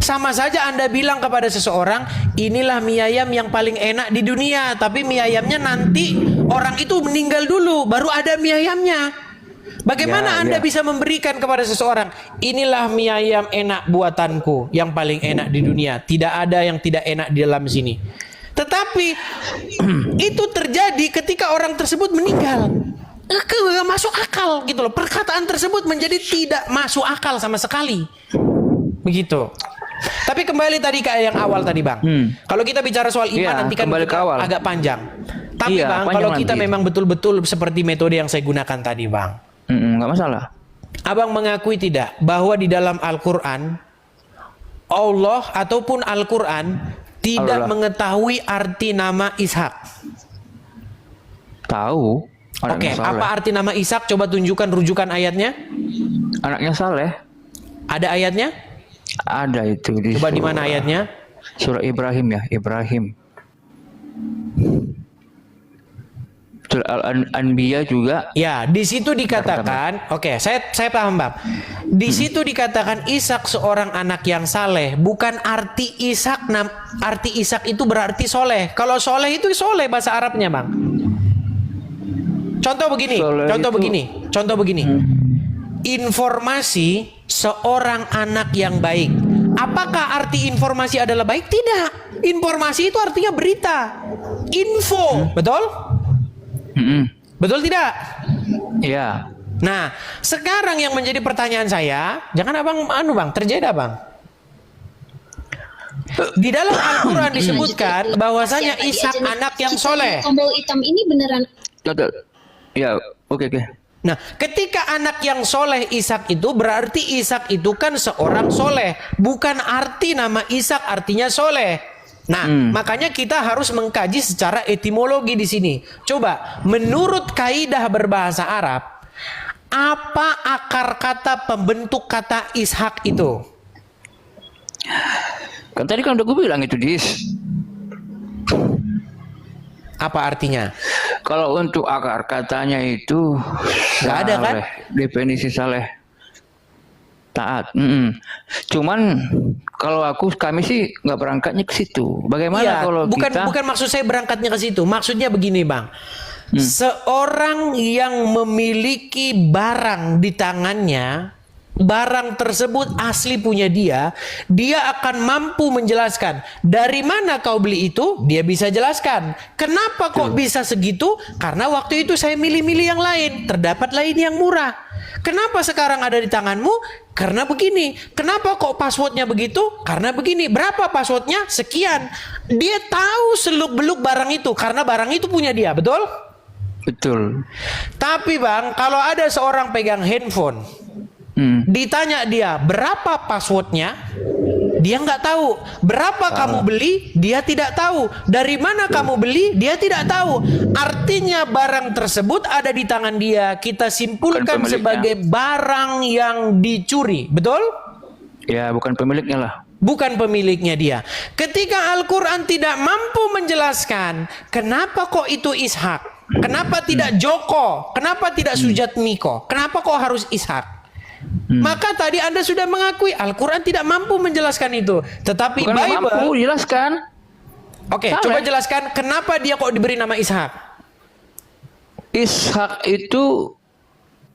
Sama saja Anda bilang kepada seseorang, inilah mie ayam yang paling enak di dunia, tapi mie ayamnya nanti orang itu meninggal dulu, baru ada mie ayamnya. Bagaimana Anda bisa memberikan kepada seseorang, inilah mie ayam enak buatanku yang paling enak di dunia, tidak ada yang tidak enak di dalam sini. Tetapi itu terjadi ketika orang tersebut meninggal. Nggak masuk akal gitu loh. Perkataan tersebut menjadi tidak masuk akal sama sekali. Begitu. Tapi kembali tadi ke yang awal tadi Bang. Kalau kita bicara soal iman nanti kan agak panjang. Tapi Bang, kalau kita memang betul-betul seperti metode yang saya gunakan tadi Bang. Nggak masalah. Abang mengakui tidak bahwa di dalam Al-Quran Allah ataupun Al-Quran tidak mengetahui arti nama Ishak? Tahu. Oke, apa arti nama Ishak? Coba tunjukkan rujukan ayatnya. Anaknya Saleh. Ada ayatnya? Ada itu di Coba di mana ayatnya? Surah Ibrahim ya, Ibrahim. Surah Al-Anbiya juga. Ya, di situ dikatakan, oke, saya paham, Bang. Di situ dikatakan Ishak seorang anak yang saleh, bukan arti Ishak itu berarti soleh. Kalau soleh itu soleh bahasa Arabnya, Bang. Contoh begini. Informasi seorang anak yang baik. Apakah arti informasi adalah baik? Tidak. Informasi itu artinya berita, info, betul? Betul tidak? Iya. Nah, sekarang yang menjadi pertanyaan saya, jangan Bang, terjadi Bang. Di dalam Al-Quran disebutkan bahwasanya Ishak anak yang soleh. Tombol hitam ini beneran. Ya, oke. Nah, ketika anak yang soleh Ishak itu berarti Ishak itu kan seorang soleh, bukan arti nama Ishak artinya soleh. Nah, makanya kita harus mengkaji secara etimologi di sini. Coba, menurut kaidah berbahasa Arab, apa akar kata pembentuk kata Ishak itu? Kan tadi kan udah gue bilang itu, Dis. Apa artinya? Kalau untuk akar katanya itu nggak ada kan? Definisi saleh taat. Cuman kalau kami sih nggak berangkatnya ke situ. Bagaimana kalau bukan maksud saya berangkatnya ke situ. Maksudnya begini, Bang. Seorang yang memiliki barang di tangannya, barang tersebut asli punya dia akan mampu menjelaskan dari mana kau beli itu, dia bisa jelaskan. Kenapa kok bisa segitu? Karena waktu itu saya milih-milih yang lain, terdapat lain yang murah. Kenapa sekarang ada di tanganmu? Karena begini. Kenapa kok passwordnya begitu? Karena begini. Berapa passwordnya? Sekian. Dia tahu seluk-beluk barang itu karena barang itu punya dia, betul? Betul. Tapi Bang, kalau ada seorang pegang handphone, ditanya dia berapa passwordnya, dia nggak tahu. Berapa kamu beli, dia tidak tahu. Dari mana kamu beli, dia tidak tahu. Artinya barang tersebut ada di tangan dia. Kita simpulkan sebagai barang yang dicuri, betul? Ya, bukan pemiliknya lah. Bukan pemiliknya dia. Ketika Al-Quran tidak mampu menjelaskan kenapa kok itu Ishak, kenapa tidak Joko, kenapa tidak Sujatmiko, kenapa kok harus Ishak, maka tadi Anda sudah mengakui Al-Quran tidak mampu menjelaskan itu. Tetapi Bukan Bible mampu jelaskan. Oke, coba jelaskan kenapa dia kok diberi nama Ishak. Ishak itu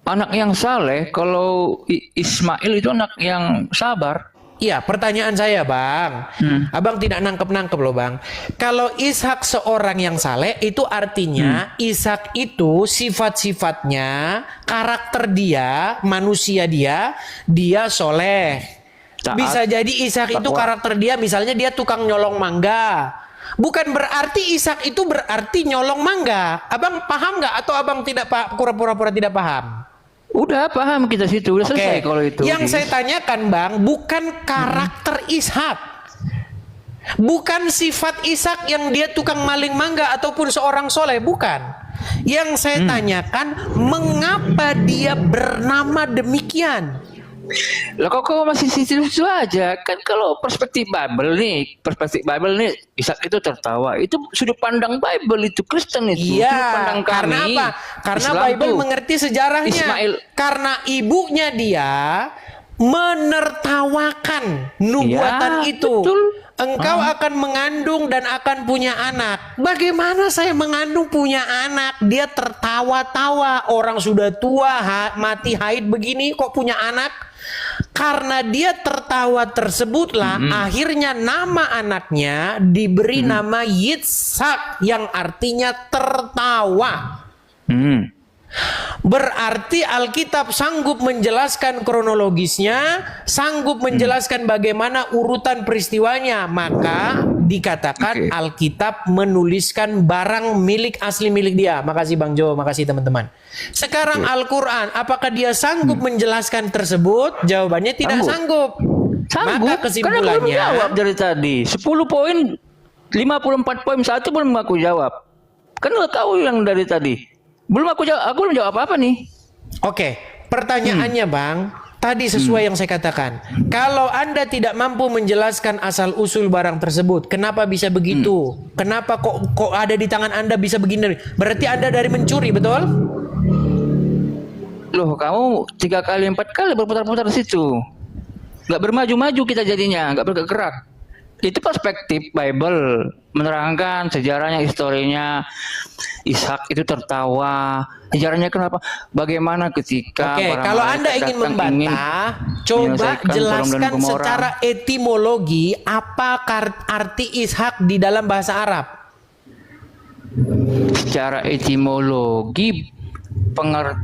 anak yang saleh. Kalau Ismail itu anak yang sabar. Iya, pertanyaan saya Bang, Abang tidak nangkep-nangkep loh Bang. Kalau Ishak seorang yang saleh, itu artinya Ishak itu sifat-sifatnya, karakter dia, manusia dia soleh. Taat, Bisa jadi Ishak itu karakter dia, misalnya dia tukang nyolong mangga. Bukan berarti Ishak itu berarti nyolong mangga. Abang paham nggak atau abang tidak pura-pura tidak paham? Udah paham kita situ, udah selesai kalau itu. Yang saya tanyakan Bang, bukan karakter Ishak. Bukan sifat Ishak yang dia tukang maling mangga ataupun seorang soleh, bukan. Yang saya tanyakan, mengapa dia bernama demikian? Lah kok masih situ aja kan? Kalau perspektif Bible nih Ishak itu tertawa. Itu sudut pandang Bible, itu Kristen itu. Iya, sudut pandang kami. karena apa? Karena Islam Bible tuh. mengerti sejarahnya. Ismail. Karena ibunya dia menertawakan nubuatan Ya, itu. betul. Engkau akan mengandung dan akan punya anak. Bagaimana saya mengandung punya anak? Dia tertawa-tawa. Orang sudah tua, mati haid begini kok punya anak? Karena dia tertawa tersebutlah akhirnya nama anaknya diberi nama Yitzhak yang artinya tertawa. Berarti Alkitab sanggup menjelaskan kronologisnya, sanggup menjelaskan bagaimana urutan peristiwanya. Maka dikatakan Alkitab menuliskan barang milik asli milik dia. Makasih Bang Jo, makasih teman-teman. Sekarang Al-Quran, apakah dia sanggup menjelaskan tersebut? Jawabannya tidak sanggup. Maka kesimpulannya, karena belum jawab dari tadi 10 poin 54 poin satu belum aku jawab. Kan lo tahu yang dari tadi. Aku belum jawab apa nih. Oke, pertanyaannya Bang, tadi sesuai yang saya katakan. Kalau Anda tidak mampu menjelaskan asal-usul barang tersebut, kenapa bisa begitu? Kenapa kok ada di tangan Anda bisa begini? Berarti Anda dari mencuri, betul? Loh, kamu 3 kali 4 kali berputar-putar di situ. Nggak bermaju-maju kita jadinya, nggak bergerak. Itu perspektif Bible menerangkan sejarahnya, historinya. Ishak itu tertawa. Sejarahnya kenapa? Bagaimana ketika kalau Anda ingin membantah, coba jelaskan secara etimologi apa arti Ishak di dalam bahasa Arab. Secara etimologi,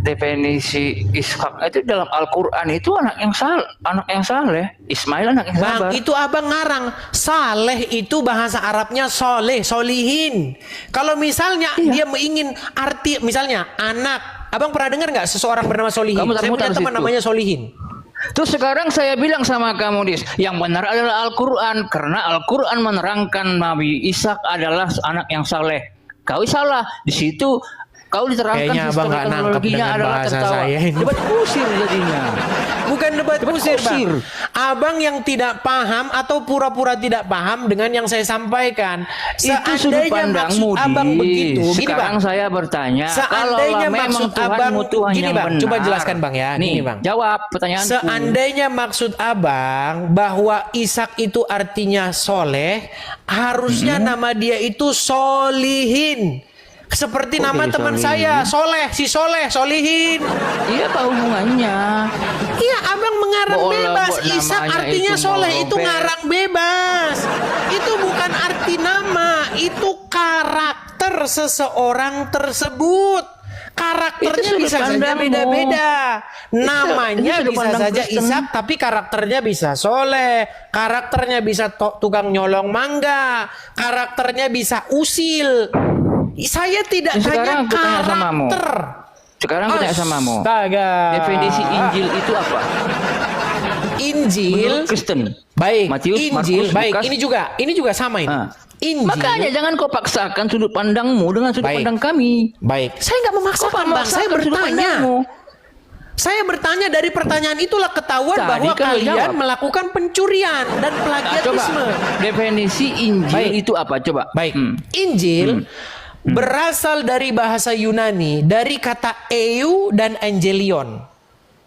definisi Ishak itu dalam Al-Quran itu anak yang saleh. Ismail anak yang sabar. Bang, itu abang ngarang. Saleh itu bahasa Arabnya soleh, solihin. Kalau misalnya dia ingin arti, misalnya anak, abang pernah dengar nggak seseorang bernama solihin? Saya punya teman namanya solihin. Terus sekarang saya bilang sama kamu, Dis, yang benar adalah Al-Quran, karena Al-Quran menerangkan Nabi Ishak adalah anak yang saleh. Kau salah di situ. Kau diterangkan kayaknya abang nggak nangkep dengan bahasa saya ini. Debat kusir jadinya. Bukan debat kusir, Bang. Abang yang tidak paham atau pura-pura tidak paham dengan yang saya sampaikan. Itu sudut pandangmu, abang begitu. Sekarang Bang, saya bertanya, seandainya maksud abang, gini Bang, coba jelaskan Bang ya. Nih, gini Bang. Jawab pertanyaanku. Seandainya maksud abang bahwa Ishak itu artinya soleh, harusnya nama dia itu solihin. Seperti nama teman saya, Soleh, si Soleh, Solihin. Iya, apa hubungannya? Iya, abang mengarang bebas. Ishak artinya Soleh, itu ngarang bebas. Itu bukan arti nama, itu karakter seseorang tersebut. Karakternya Itu sudut bisa saja pandangmu. beda-beda. Namanya itu sudut bisa pandang saja Kristen. Ishak, tapi karakternya bisa soleh. Karakternya bisa tukang nyolong mangga. Karakternya bisa usil. Saya tidak Nah, sekarang tanya aku tanya samamu. karakter. Sekarang aku tanya samamu. Astaga. Definisi Injil itu apa? Injil. Menurut Kristen. Baik, Matius, Injil. Markus, Baik, Lukas. ini juga sama ini. Ah. Injil. Makanya jangan kau paksakan sudut pandangmu dengan sudut Baik. pandang kami. Baik, saya nggak memaksakan, Bang. Saya Memaksakan sudut bertanya. pandangmu. Saya bertanya, dari pertanyaan itulah ketahuan Tadi bahwa kan lu kalian jawab. melakukan pencurian dan Nah, coba plagiatisme. definisi Injil Baik. itu apa? Coba. Baik, Injil berasal dari bahasa Yunani, dari kata eu dan angelion.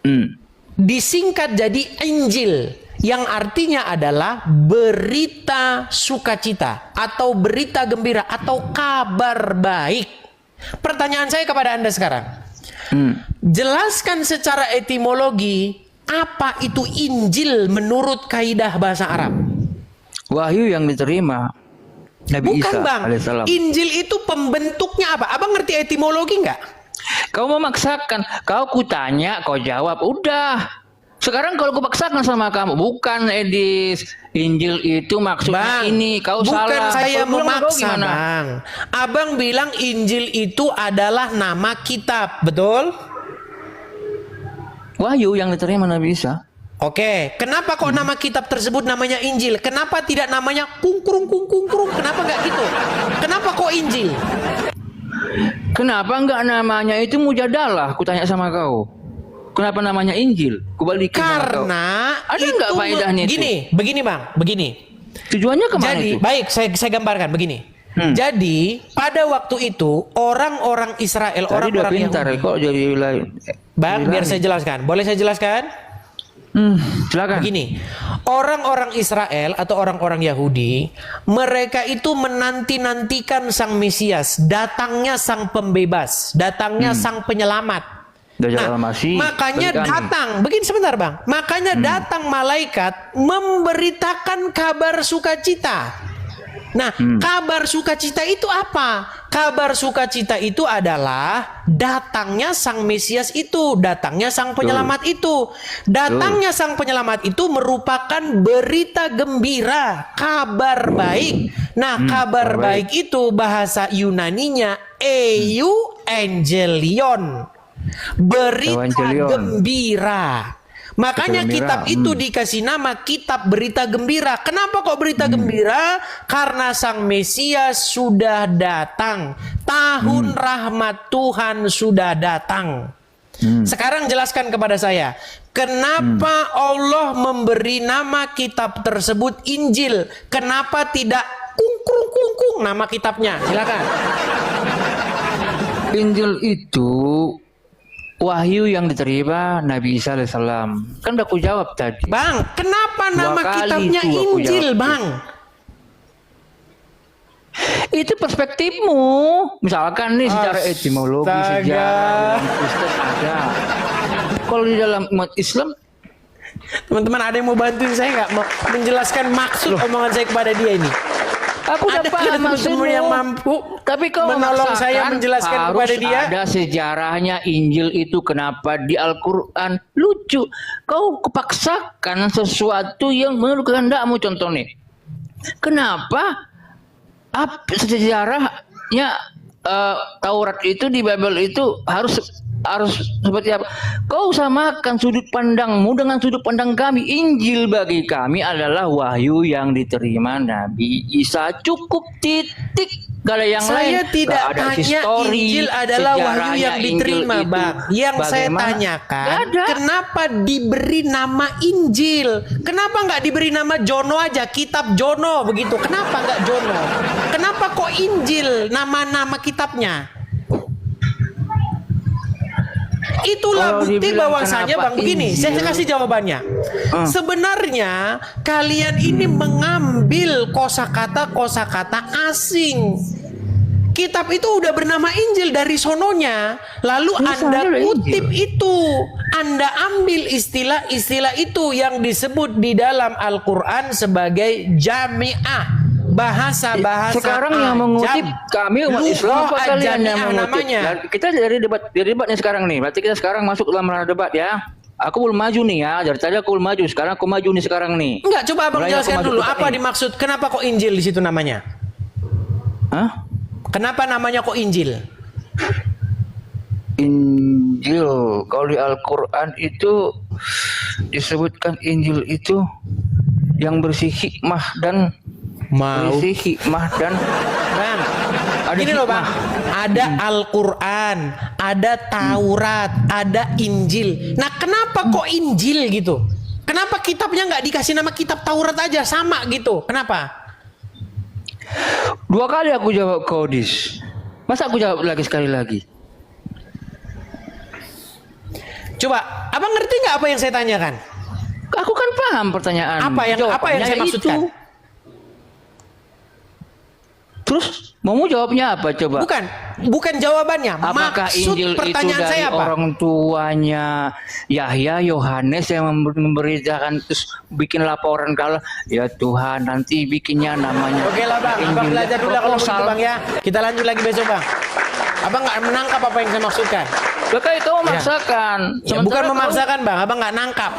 Hmm. Disingkat jadi Injil, yang artinya adalah berita sukacita atau berita gembira atau kabar baik. Pertanyaan saya kepada Anda sekarang, jelaskan secara etimologi apa itu Injil menurut kaidah bahasa Arab. Wahyu yang diterima Nabi Bukan, Isa Bang. alaihissalam. Injil itu pembentuknya apa? Abang ngerti etimologi nggak? Kau memaksakan, kau kutanya, kau jawab, udah. Sekarang kalau kau paksakan sama kamu, bukan Edis, Injil itu maksudnya Bang, ini, kau bukan salah. saya Kau bilang, kau memaksa, gimana? Bang. Abang bilang Injil itu adalah nama kitab, betul? Wahyu yang diterima Nabi Isa. Oke, kenapa kok nama kitab tersebut namanya Injil? Kenapa tidak namanya kungkurung kungkurung? Kenapa nggak gitu? Kenapa kok Injil? Kenapa enggak namanya itu Mujadalah? Aku tanya sama kau. Kenapa namanya Injil? Kubalikin sama kau. Karena Ada nggak faedahnya itu? Gini, begini Bang, begini. Tujuannya kemana Jadi, itu? baik, saya gambarkan begini. Jadi, pada waktu itu orang-orang Israel, Tadi udah orang-orang pintar, Yahudi. kok jadi lain. Bang, biar saya jelaskan. Boleh saya jelaskan? Silakan. Begini, orang-orang Israel atau orang-orang Yahudi, mereka itu menanti-nantikan sang Mesias, datangnya sang pembebas, datangnya sang penyelamat. Dajjal al-Masih Makanya bagi kami. datang, begini sebentar Bang, makanya datang malaikat memberitakan kabar sukacita. Nah, kabar sukacita itu apa? Kabar sukacita itu adalah datangnya sang Mesias itu, datangnya sang penyelamat itu. Datangnya sang penyelamat itu merupakan berita gembira, kabar baik. Nah, kabar baik itu bahasa Yunaninya euangelion. Berita Evangelion. gembira. Makanya Berita kitab gembira. itu dikasih nama kitab berita gembira. Kenapa kok berita gembira? Karena sang Mesias sudah datang. Tahun rahmat Tuhan sudah datang. Sekarang jelaskan kepada saya, kenapa Allah memberi nama kitab tersebut Injil? Kenapa tidak kungkung kungkung nama kitabnya? Silakan. Injil itu wahyu yang diterima Nabi Isa alaihissalam. Kan udah aku jawab tadi. Bang, kenapa nama kali kitabnya itu aku Injil, jawab. Bang? Itu perspektifmu. Misalkan nih secara etimologi, Astaga. sejarah dalam Kristen ada. Kalau di dalam umat Islam, Teman-teman, ada yang mau bantuin saya nggak mau menjelaskan maksud omongan saya kepada dia ini? aku udah Ada paham teman-teman maksudmu. yang mampu Tapi kau menolong saya memaksakan, menjelaskan harus kepada dia? ada sejarahnya Injil itu kenapa di Al-Quran lucu. Kau kepaksakan sesuatu yang menurut kehendakmu. Contoh nih, kenapa sejarahnya Taurat itu di Bible itu harus seperti apa? Kau samakan sudut pandangmu dengan sudut pandang kami. Injil bagi kami adalah wahyu yang diterima Nabi Isa. Cukup, titik. Gak ada yang lain. Saya tidak Gak ada tanya histori, Injil adalah wahyu sejarahnya yang Injil diterima, itu Bang. Yang saya bagaimana? tanyakan, Gak ada. kenapa diberi nama Injil? Kenapa nggak diberi nama Jono aja, kitab Jono begitu? Kenapa nggak Jono? Kenapa kok Injil nama-nama kitabnya? Itulah Kalau bukti dibilang bahwasanya kenapa Bang, begini, saya Injil? kasih jawabannya. Sebenarnya kalian ini mengambil kosakata asing. Kitab itu udah bernama Injil dari sononya. Lalu Tulisannya Anda udah kutip Injil. itu. Anda ambil istilah-istilah itu yang disebut di dalam Al-Quran sebagai jami'ah. bahasa sekarang yang mengutip kami umat Islam apa kalian yang mengutip? namanya. Dan kita dari debat nih sekarang nih. Berarti kita sekarang masuk dalam ranah debat ya. Aku belum maju nih ya. Dari tadi aku belum maju. Sekarang aku maju nih sekarang nih. Enggak, coba Abang Mulai aku jelaskan maju dulu debat apa nih. dimaksud. Kenapa kok Injil di situ namanya? Hah? Kenapa namanya kok Injil? Injil. Kalau di Al-Quran itu disebutkan Injil itu yang berisi hikmah dan berisi hikmah dan Bang, ada gini loh Bang, hikmah. ada Al-Quran, ada Taurat, ada Injil. Nah kenapa kok Injil gitu? Kenapa kitabnya nggak dikasih nama kitab Taurat aja sama gitu? Kenapa? 2 kali aku jawab Kodis. Masa aku jawab lagi sekali lagi? Coba, Abang ngerti nggak apa yang saya tanyakan? Aku kan paham pertanyaan. Apa yang Jawabannya saya maksudkan? itu. Terus mau jawabnya apa coba? Bukan jawabannya. Apakah Maksud Injil itu pertanyaan dari saya apa? orang tuanya Yahya, Yohanes yang memberitakan terus bikin laporan kalau ya Tuhan nanti bikinnya namanya. Oke lah Bang, Abang belajar dulu kalau begitu Bang ya. Kita lanjut lagi besok Bang. Abang nggak menangkap apa yang saya maksudkan. Kayak kamu memaksakan. Ya, bukan memaksakan Bang, Abang nggak nangkap.